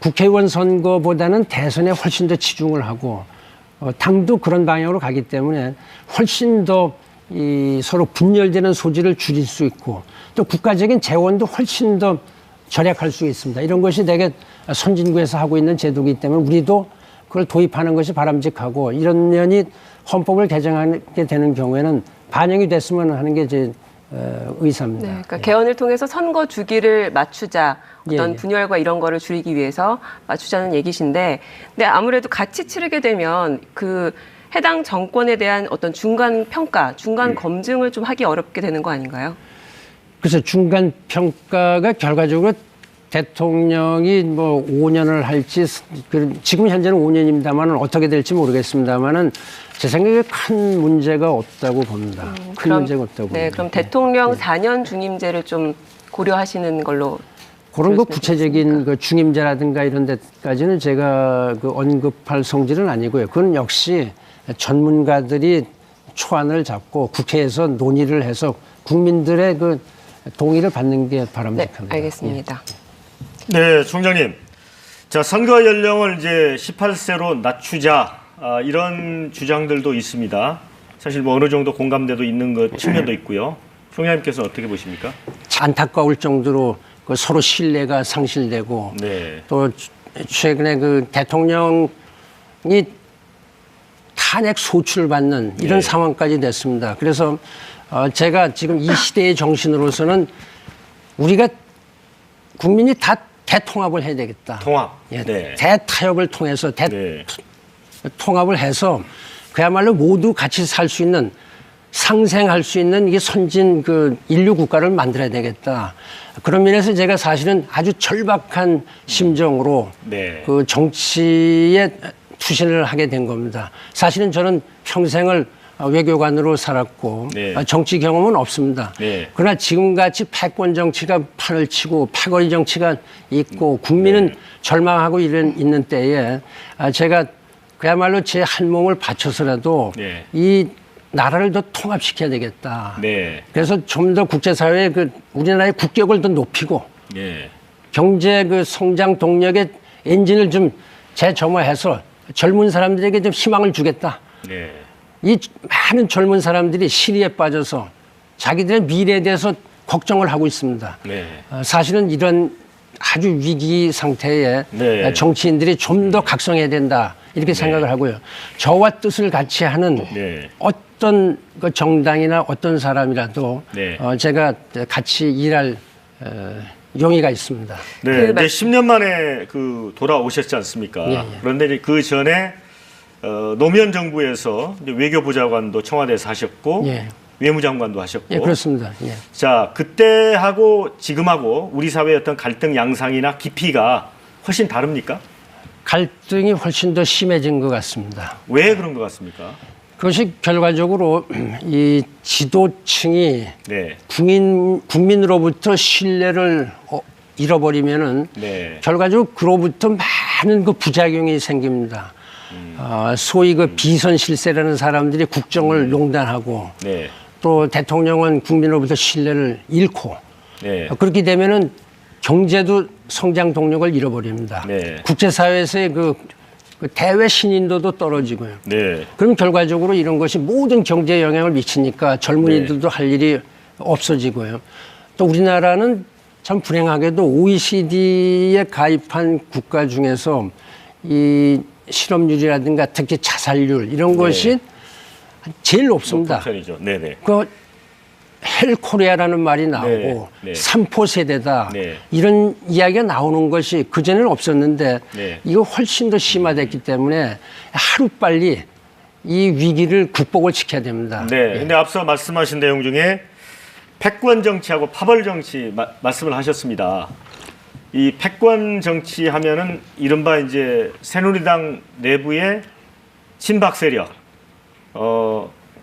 국회의원 선거보다는 대선에 훨씬 더 치중을 하고 당도 그런 방향으로 가기 때문에 훨씬 더 이 서로 분열되는 소지를 줄일 수 있고 또 국가적인 재원도 훨씬 더 절약할 수 있습니다. 이런 것이 되게 선진국에서 하고 있는 제도이기 때문에 우리도 그걸 도입하는 것이 바람직하고, 이런 면이 헌법을 개정하게 되는 경우에는 반영이 됐으면 하는 게 제 의사입니다. 네, 그러니까 개헌을 통해서 선거 주기를 맞추자, 어떤 예. 분열과 이런 거를 줄이기 위해서 맞추자는 얘기신데, 근데 아무래도 같이 치르게 되면 그 해당 정권에 대한 어떤 중간 평가, 중간 검증을 좀 하기 어렵게 되는 거 아닌가요? 그래서 중간 평가가 결과적으로 대통령이 뭐 5년을 할지, 지금 현재는 5년입니다만 어떻게 될지 모르겠습니다만은 제 생각에 큰 문제가 없다고 봅니다. 큰 문제가 없다고 봅니다. 네, 그럼 대통령 4년 중임제를 좀 고려하시는 걸로. 그런 거 구체적인 그 중임제라든가 이런 데까지는 제가 그 언급할 성질은 아니고요. 그건 역시 전문가들이 초안을 잡고 국회에서 논의를 해서 국민들의 그 동의를 받는 게 바람직합니다. 네, 알겠습니다. 네, 총장님. 자, 선거 연령을 이제 18세로 낮추자, 이런 주장들도 있습니다. 사실 뭐 어느 정도 공감대도 있는 것 측면도 있고요. 총장님께서 어떻게 보십니까? 안타까울 정도로 그 서로 신뢰가 상실되고 네. 또 최근에 그 대통령이 탄핵 소출받는 이런 네. 상황까지 됐습니다. 그래서 제가 지금 이 시대의 정신으로서는 우리가 국민이 다 대통합을 해야 되겠다. 통합. 예, 네. 대타협을 통해서 네. 통합을 해서 그야말로 모두 같이 살 수 있는, 상생할 수 있는 이게 선진 그 인류 국가를 만들어야 되겠다. 그런 면에서 제가 사실은 아주 절박한 심정으로 네. 그 정치에 투신을 하게 된 겁니다. 사실은 저는 평생을 외교관으로 살았고 네. 정치 경험은 없습니다. 네. 그러나 지금같이 패권 정치가 판을 치고 패거리 정치가 있고 국민은 네. 절망하고 있는 때에 제가 그야말로 제 한 몸을 바쳐서라도 네. 이 나라를 더 통합시켜야 되겠다. 네. 그래서 좀 더 국제사회의 그 우리나라의 국격을 더 높이고 네. 경제 그 성장 동력의 엔진을 좀 재점화해서 젊은 사람들에게 좀 희망을 주겠다. 네. 이 많은 젊은 사람들이 시리에 빠져서 자기들의 미래에 대해서 걱정을 하고 있습니다. 네. 사실은 이런 아주 위기 상태에 네. 정치인들이 좀 더 각성해야 된다, 이렇게 생각을 하고요. 저와 뜻을 같이 하는 네. 어떤 그 정당이나 어떤 사람이라도 네. 제가 같이 일할 용의가 있습니다. 네. 그 이제 10년 만에 그 돌아오셨지 않습니까? 예, 예. 그런데 이제 그 전에 노무현 정부에서 이제 외교부장관도 청와대에서 하셨고 예. 외무장관도 하셨고. 예, 그렇습니다. 예. 자, 그때하고 지금하고 우리 사회의 어떤 갈등 양상이나 깊이가 훨씬 다릅니까? 갈등이 훨씬 더 심해진 것 같습니다. 왜 그런 것 같습니까? 그것이 결과적으로 이 지도층이 네. 국민으로부터 신뢰를 잃어버리면은 네. 결과적으로 그로부터 많은 그 부작용이 생깁니다. 소위 그 비선 실세라는 사람들이 국정을 농단하고 네. 또 대통령은 국민으로부터 신뢰를 잃고 네. 그렇게 되면은 경제도 성장 동력을 잃어버립니다. 네. 국제사회에서의 그 대외 신인도도 떨어지고요. 네. 그럼 결과적으로 이런 것이 모든 경제에 영향을 미치니까 젊은이들도 할 일이 없어지고요. 또 우리나라는 참 불행하게도 OECD에 가입한 국가 중에서 이 실업률이라든가 특히 자살률 이런 것이 제일 높습니다. 편이죠. 네네. 그 헬코리아라는 말이 나오고 네, 네. 삼포 세대다 네. 이런 이야기가 나오는 것이 그전에는 없었는데 네. 이거 훨씬 더 심화됐기 때문에 하루빨리 이 위기를 극복을 시켜야 됩니다. 네. 근데 앞서 말씀하신 내용 중에 패권 정치하고 파벌 정치 말씀을 하셨습니다. 이 패권 정치 하면은 이른바 이제 새누리당 내부의 친박 세력,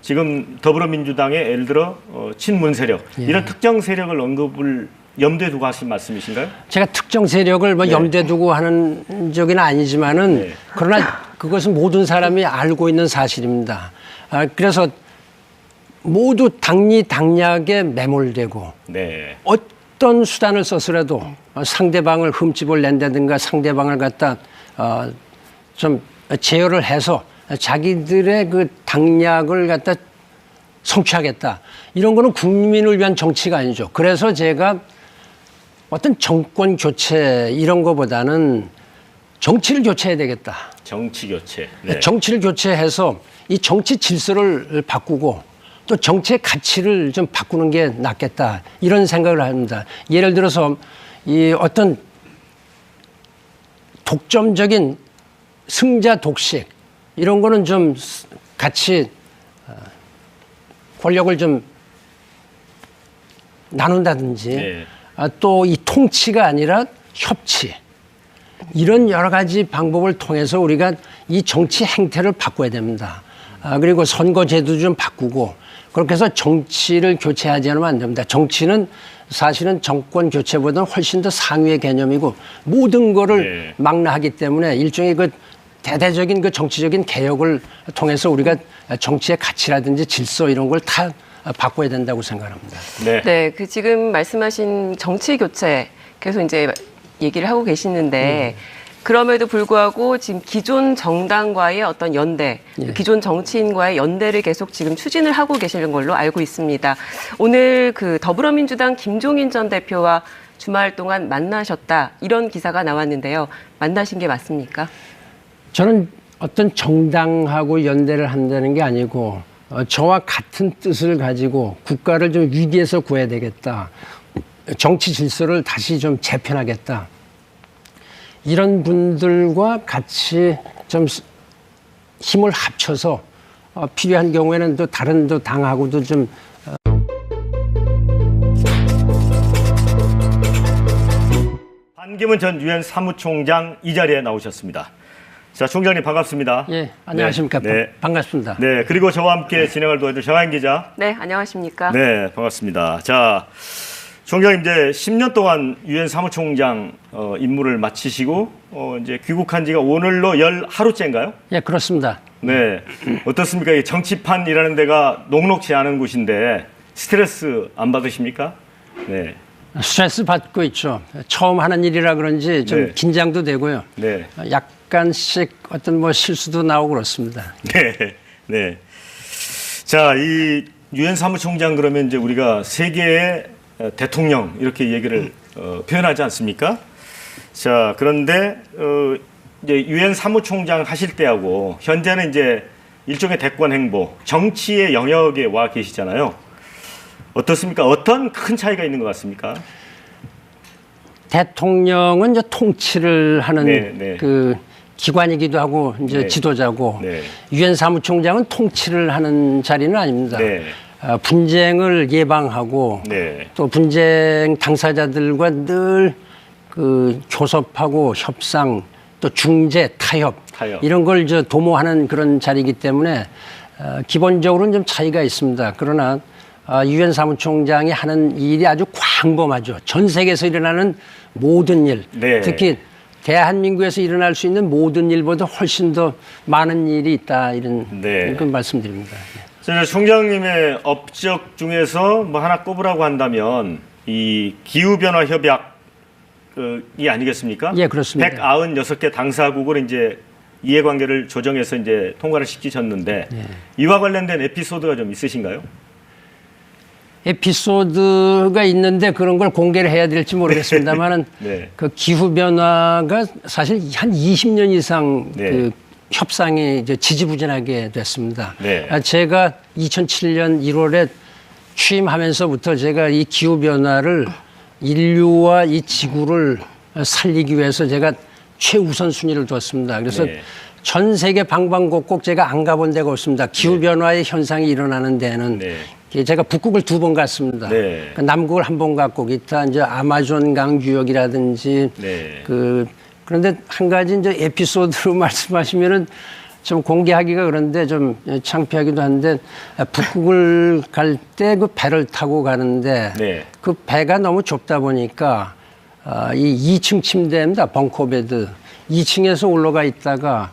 지금 더불어민주당의 예를 들어 친문 세력 이런 특정 세력을 언급을 염두에 두고 하신 말씀이신가요? 제가 특정 세력을 뭐 네. 염두에 두고 하는 적은 아니지만은 네. 그러나 그것은 모든 사람이 알고 있는 사실입니다. 그래서 모두 당리당략에 매몰되고 네. 어떤 수단을 써서라도 상대방을 흠집을 낸다든가 상대방을 갖다 좀 제어를 해서 자기들의 그 당략을 갖다 성취하겠다. 이런 거는 국민을 위한 정치가 아니죠. 그래서 제가 어떤 정권 교체 이런 거보다는 정치를 교체해야 되겠다. 정치 교체. 네. 정치를 교체해서 이 정치 질서를 바꾸고 또 정치의 가치를 좀 바꾸는 게 낫겠다. 이런 생각을 합니다. 예를 들어서 이 어떤 독점적인 승자 독식 이런 거는 좀 같이 권력을 좀 나눈다든지 네. 또 이 통치가 아니라 협치 이런 여러 가지 방법을 통해서 우리가 이 정치 행태를 바꿔야 됩니다. 그리고 선거제도 좀 바꾸고 그렇게 해서 정치를 교체하지 않으면 안 됩니다. 정치는 사실은 정권 교체보다는 훨씬 더 상위의 개념이고 모든 거를 망라하기 때문에 일종의 그 대대적인 그 정치적인 개혁을 통해서 우리가 정치의 가치라든지 질서 이런 걸 다 바꿔야 된다고 생각합니다. 네. 네, 그 지금 말씀하신 정치 교체 계속 이제 얘기를 하고 계시는데 그럼에도 불구하고 지금 기존 정당과의 어떤 연대, 기존 정치인과의 연대를 계속 지금 추진을 하고 계시는 걸로 알고 있습니다. 오늘 그 더불어민주당 김종인 전 대표와 주말 동안 만나셨다 이런 기사가 나왔는데요. 만나신 게 맞습니까? 저는 어떤 정당하고 연대를 한다는 게 아니고 저와 같은 뜻을 가지고 국가를 좀 위기에서 구해야 되겠다. 정치 질서를 다시 좀 재편하겠다. 이런 분들과 같이 좀 힘을 합쳐서 필요한 경우에는 또 다른 또 당하고도 좀 반기문 전 유엔 사무총장 이 자리에 나오셨습니다. 자, 총장님 반갑습니다. 예, 안녕하십니까. 네. 반갑습니다. 네, 그리고 저와 함께 진행을 도와줄 정한 기자. 네, 안녕하십니까? 네, 반갑습니다. 자, 총장님 이제 10년 동안 유엔 사무총장 임무를 마치시고 이제 귀국한 지가 오늘로 10하루째인가요? 예, 그렇습니다. 네, 어떻습니까? 이 정치판이라는 데가 녹록지 않은 곳인데 스트레스 안 받으십니까? 네. 스트레스 받고 있죠. 처음 하는 일이라 그런지 좀 네. 긴장도 되고요. 네. 약간씩 어떤 뭐 실수도 나오고 그렇습니다. 네, 네. 자, 이 유엔 사무총장 그러면 이제 우리가 세계의 대통령 이렇게 얘기를 표현하지 않습니까? 자, 그런데 이제 유엔 사무총장 하실 때하고 현재는 이제 일종의 대권 행보, 정치의 영역에 와 계시잖아요. 어떻습니까? 어떤 큰 차이가 있는 것 같습니까? 대통령은 이제 통치를 하는 네, 네. 그 기관이기도 하고 이제 네. 지도자고 네. 유엔 사무총장은 통치를 하는 자리는 아닙니다. 네. 분쟁을 예방하고 네. 또 분쟁 당사자들과 늘 그 교섭하고 협상 또 중재 타협 타협. 이런 걸 도모하는 그런 자리이기 때문에 기본적으로는 좀 차이가 있습니다. 그러나 유엔 사무총장이 하는 일이 아주 광범하죠. 전 세계에서 일어나는 모든 일, 네. 특히 대한민국에서 일어날 수 있는 모든 일보다 훨씬 더 많은 일이 있다 이런 네. 그 말씀드립니다. 저 총장님의 업적 중에서 뭐 하나 꼽으라고 한다면 이 기후변화 협약이 아니겠습니까? 예, 그렇습니다. 196개 당사국을 이제 이해관계를 조정해서 이제 통과를 시키셨는데 예. 이와 관련된 에피소드가 좀 있으신가요? 에피소드가 있는데 그런 걸 공개를 해야 될지 모르겠습니다만은 네. 그 기후 변화가 사실 한 20년 이상 네. 그 협상이 이제 지지부진하게 됐습니다. 네. 제가 2007년 1월에 취임하면서부터 제가 이 기후 변화를 인류와 이 지구를 살리기 위해서 제가 최우선 순위를 뒀습니다. 그래서 네. 전 세계 방방곡곡 제가 안 가본 데가 없습니다. 기후 변화의 현상이 일어나는 데는 네. 제가 북극을 2번 갔습니다. 네. 남극을 1번 갔고 기타 이제 아마존강 유역이라든지 네. 그런데 한 가지 이제 에피소드로 말씀하시면은 좀 공개하기가 그런데 좀 창피하기도 한데 북극을 갈 때 그 배를 타고 가는데 네. 그 배가 너무 좁다 보니까 이 2층 침대입니다. 벙커베드 2층에서 올라가 있다가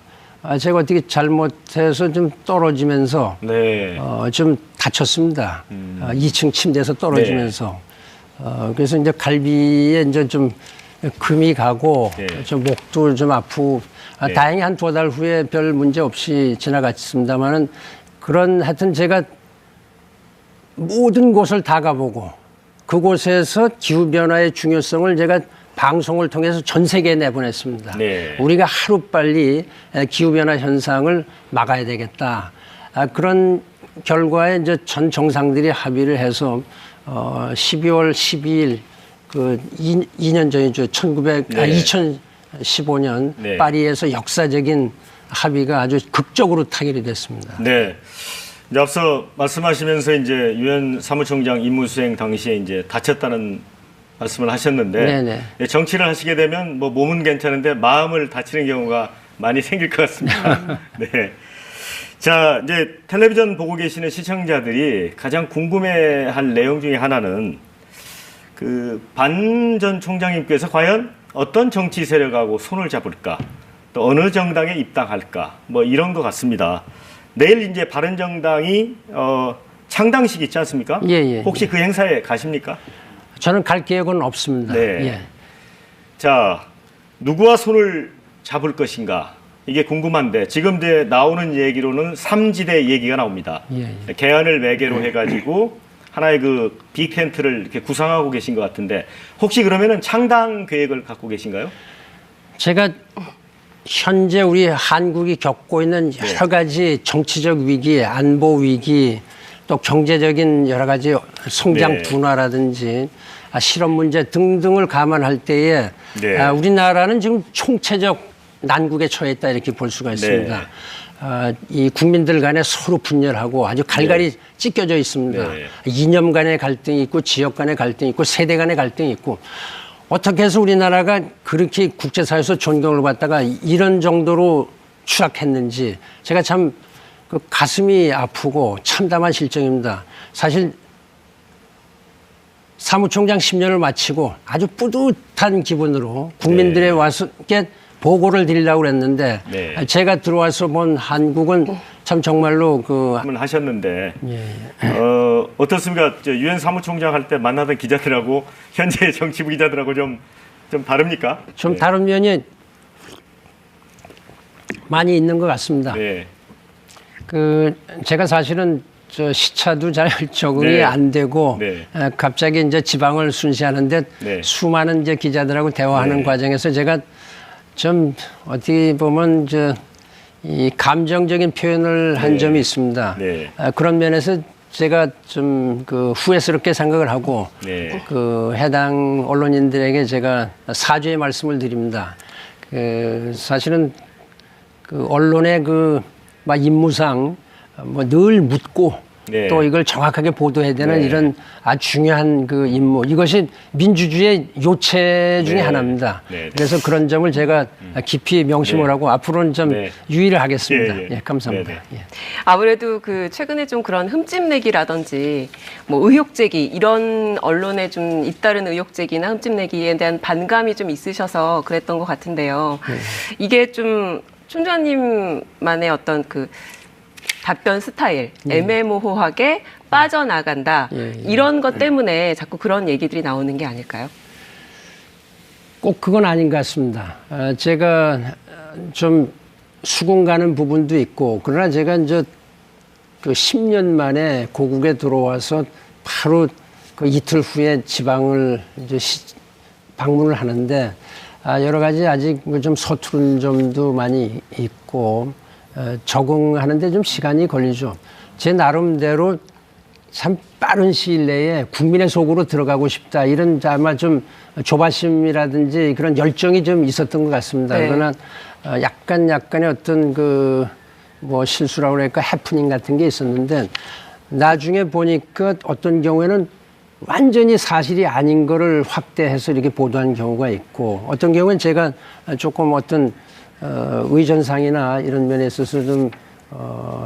제가 어떻게 잘못해서 좀 떨어지면서 네. 좀 다쳤습니다. 2층 침대에서 떨어지면서 그래서 이제 갈비에 이제 좀 금이 가고 네. 좀 목도 좀 아프고 네. 다행히 한 2달 후에 별 문제 없이 지나갔습니다만은 그런 하여튼 제가 모든 곳을 다 가보고 그곳에서 기후변화의 중요성을 제가 방송을 통해서 전 세계에 내보냈습니다. 네. 우리가 하루빨리 기후변화 현상을 막아야 되겠다. 그런 결과에 이제 전 정상들이 합의를 해서 12월 12일 그 2년 전이죠. 2015년 네. 파리에서 역사적인 합의가 아주 극적으로 타결이 됐습니다. 네. 이제 앞서 말씀하시면서 이제 유엔 사무총장 임무수행 당시에 이제 다쳤다는 말씀을 하셨는데 네네. 예, 정치를 하시게 되면 뭐 몸은 괜찮은데 마음을 다치는 경우가 많이 생길 것 같습니다. 네. 자, 이제 텔레비전 보고 계시는 시청자들이 가장 궁금해할 내용 중에 하나는 그 반 전 총장님께서 과연 어떤 정치 세력하고 손을 잡을까, 또 어느 정당에 입당할까, 뭐 이런 것 같습니다. 내일 이제 바른정당이 창당식 있지 않습니까? 예, 예. 혹시 그 행사에 가십니까? 저는 갈 계획은 없습니다. 네. 예. 자, 누구와 손을 잡을 것인가? 이게 궁금한데 지금 이제 나오는 얘기로는 3지대 얘기가 나옵니다. 예, 예. 개헌을 매개로 해가지고 하나의 그 빅텐트를 이렇게 구상하고 계신 것 같은데 혹시 그러면은 창당 계획을 갖고 계신가요? 제가 현재 우리 한국이 겪고 있는 여러 가지 정치적 위기, 안보 위기, 또 경제적인 여러 가지 성장 네. 둔화라든지 실업 문제 등등을 감안할 때에 네. 우리나라는 지금 총체적 난국에 처해 있다 이렇게 볼 수가 있습니다. 네. 이 국민들 간에 서로 분열하고 아주 갈갈이 찢겨져 있습니다. 네. 이념 간의 갈등이 있고 지역 간의 갈등이 있고 세대 간의 갈등이 있고 어떻게 해서 우리나라가 그렇게 국제사회에서 존경을 받다가 이런 정도로 추락했는지 제가 참 그 가슴이 아프고 참담한 실정입니다. 사실 사무총장 10년을 마치고 아주 뿌듯한 기분으로 국민들에 와서 이렇게 보고를 드리려고 그랬는데 제가 들어와서 본 한국은 참 정말로 그 하셨는데 어떻습니까? 유엔 사무총장 할 때 만나던 기자들하고 현재 정치부 기자들하고 좀 다릅니까? 좀 다른 면이 많이 있는 것 같습니다. 네. 그 제가 사실은 저 시차도 잘 적응이 안 되고 갑자기 이제 지방을 순시하는데 수많은 이제 기자들하고 대화하는 과정에서 제가 좀 어떻게 보면 이 감정적인 표현을 한 점이 있습니다. 그런 면에서 제가 좀 그 후회스럽게 생각을 하고 그 해당 언론인들에게 제가 사죄의 말씀을 드립니다. 그 사실은 그 언론의 그 임무상 뭐 늘 묻고 네. 또 이걸 정확하게 보도해야 되는 네. 이런 아주 중요한 그 임무. 이것이 민주주의의 요체 중에 네. 하나입니다. 네. 그래서 그런 점을 제가 깊이 명심을 네. 하고 앞으로는 좀 네. 유의를 하겠습니다. 예, 예. 예, 감사합니다. 네, 네. 예. 아무래도 그 최근에 좀 그런 흠집내기라든지 뭐 의혹 제기 이런 언론에 좀 잇따른 의혹 제기나 흠집내기에 대한 반감이 좀 있으셔서 그랬던 것 같은데요. 이게 좀 총장님만의 어떤 그 답변 스타일, 애매모호하게 빠져나간다. 예, 예. 이런 것 때문에 자꾸 그런 얘기들이 나오는 게 아닐까요? 꼭 그건 아닌 것 같습니다. 제가 좀 수긍 가는 부분도 있고, 그러나 제가 이제 그 10년 만에 고국에 들어와서 바로 그 이틀 후에 지방을 이제 방문을 하는데, 여러 가지 아직 좀 서투른 점도 많이 있고, 적응하는데 좀 시간이 걸리죠. 제 나름대로 참 빠른 시일 내에 국민의 속으로 들어가고 싶다. 이런 아마 좀 조바심이라든지 그런 열정이 좀 있었던 것 같습니다. 네. 그러나 약간의 어떤 그 뭐 실수라고 할까 해프닝 같은 게 있었는데 나중에 보니까 어떤 경우에는 완전히 사실이 아닌 거를 확대해서 이렇게 보도한 경우가 있고 어떤 경우는 제가 조금 어떤 의전상이나 이런 면에 있어서 좀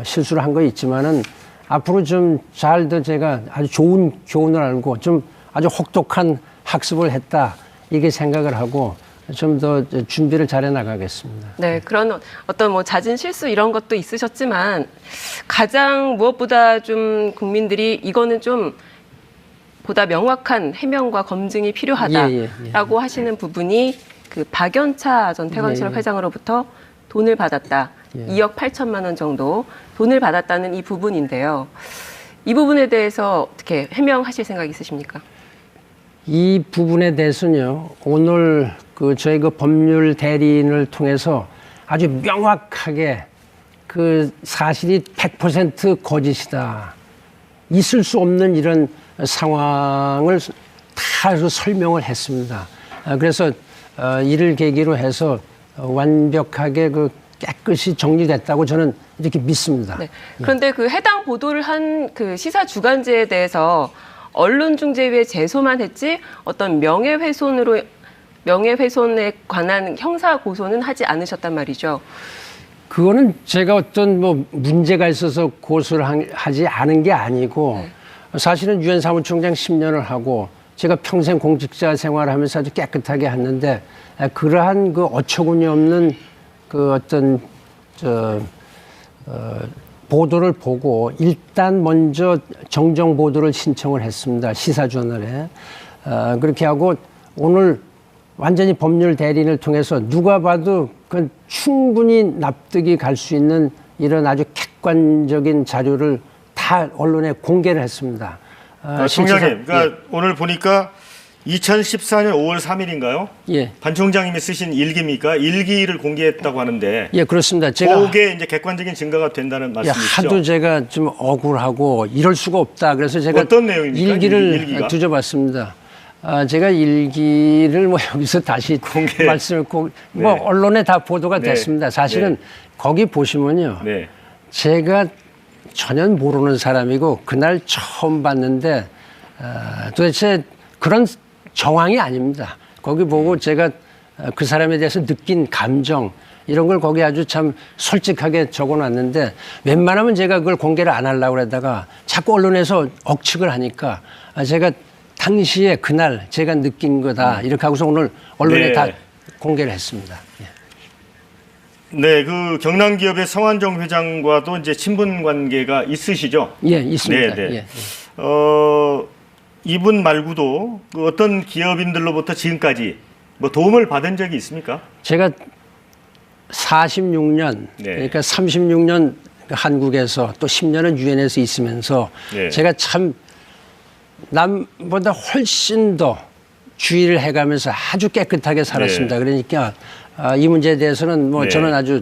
실수를 한 거 있지만은 앞으로 좀 잘 더 제가 아주 좋은 교훈을 알고 좀 아주 혹독한 학습을 했다 이렇게 생각을 하고 좀 더 준비를 잘해 나가겠습니다. 네, 그런 어떤 뭐 잦은 실수 이런 것도 있으셨지만 가장 무엇보다 좀 국민들이 이거는 좀 보다 명확한 해명과 검증이 필요하다라고 하시는 부분이 그 박연차 전 태광실업 회장으로부터 돈을 받았다. 2억 8천만 원 정도 돈을 받았다는 이 부분인데요. 이 부분에 대해서 어떻게 해명하실 생각 있으십니까? 이 부분에 대해서는요, 오늘 그 저희 그 법률 대리인을 통해서 아주 명확하게 그 사실이 100% 거짓이다. 있을 수 없는 이런 상황을 다 설명을 했습니다. 그래서 이를 계기로 해서 완벽하게 그 깨끗이 정리됐다고 저는 이렇게 믿습니다. 네. 그런데 그 해당 보도를 한 그 시사 주간지에 대해서 언론중재위에 제소만 했지 어떤 명예훼손에 관한 형사 고소는 하지 않으셨단 말이죠. 그거는 제가 어떤 뭐 문제가 있어서 고소를 하지 않은 게 아니고 사실은 유엔 사무총장 10년을 하고 제가 평생 공직자 생활을 하면서 아주 깨끗하게 했는데 그러한 그 어처구니 없는 그 어떤 보도를 보고 일단 먼저 정정 보도를 신청을 했습니다. 시사저널에. 그렇게 하고 오늘 완전히 법률 대리인을 통해서 누가 봐도 그 충분히 납득이 갈 수 있는 이런 아주 객관적인 자료를 다 언론에 공개를 했습니다. 총장님, 그러니까 오늘 보니까 2014년 5월 3일인가요? 예. 반 총장님이 쓰신 일기입니까? 일기를 공개했다고 하는데. 예, 그렇습니다. 제가 그게 이제 객관적인 증거가 된다는 말씀이시죠? 하도 제가 좀 억울하고 이럴 수가 없다. 그래서 제가 어떤 내용입니까? 일기를 일기가? 뒤져봤습니다. 제가 일기를 뭐 여기서 다시 말씀을 뭐 네. 언론에 다 보도가 네. 됐습니다. 사실은 네. 거기 보시면요. 네. 제가 전혀 모르는 사람이고 그날 처음 봤는데 도대체 그런 정황이 아닙니다. 거기 보고 제가 그 사람에 대해서 느낀 감정 이런 걸 거기 아주 참 솔직하게 적어놨는데 웬만하면 제가 그걸 공개를 안 하려고 그러다가 자꾸 언론에서 억측을 하니까 제가 당시에 그날 제가 느낀 거다 이렇게 하고서 오늘 언론에 네. 다 공개를 했습니다. 예. 네, 그 경남기업의 성한종 회장과도 이제 친분 관계가 있으시죠? 예, 있습니다. 네, 네. 예. 이분 말고도 그 어떤 기업인들로부터 지금까지 뭐 도움을 받은 적이 있습니까? 제가 46년, 네. 그러니까 36년 한국에서 또 10년은 유엔에서 있으면서 네. 제가 참 남보다 훨씬 더 주의를 해가면서 아주 깨끗하게 살았습니다. 네. 그러니까 이 문제에 대해서는 뭐 네. 저는 아주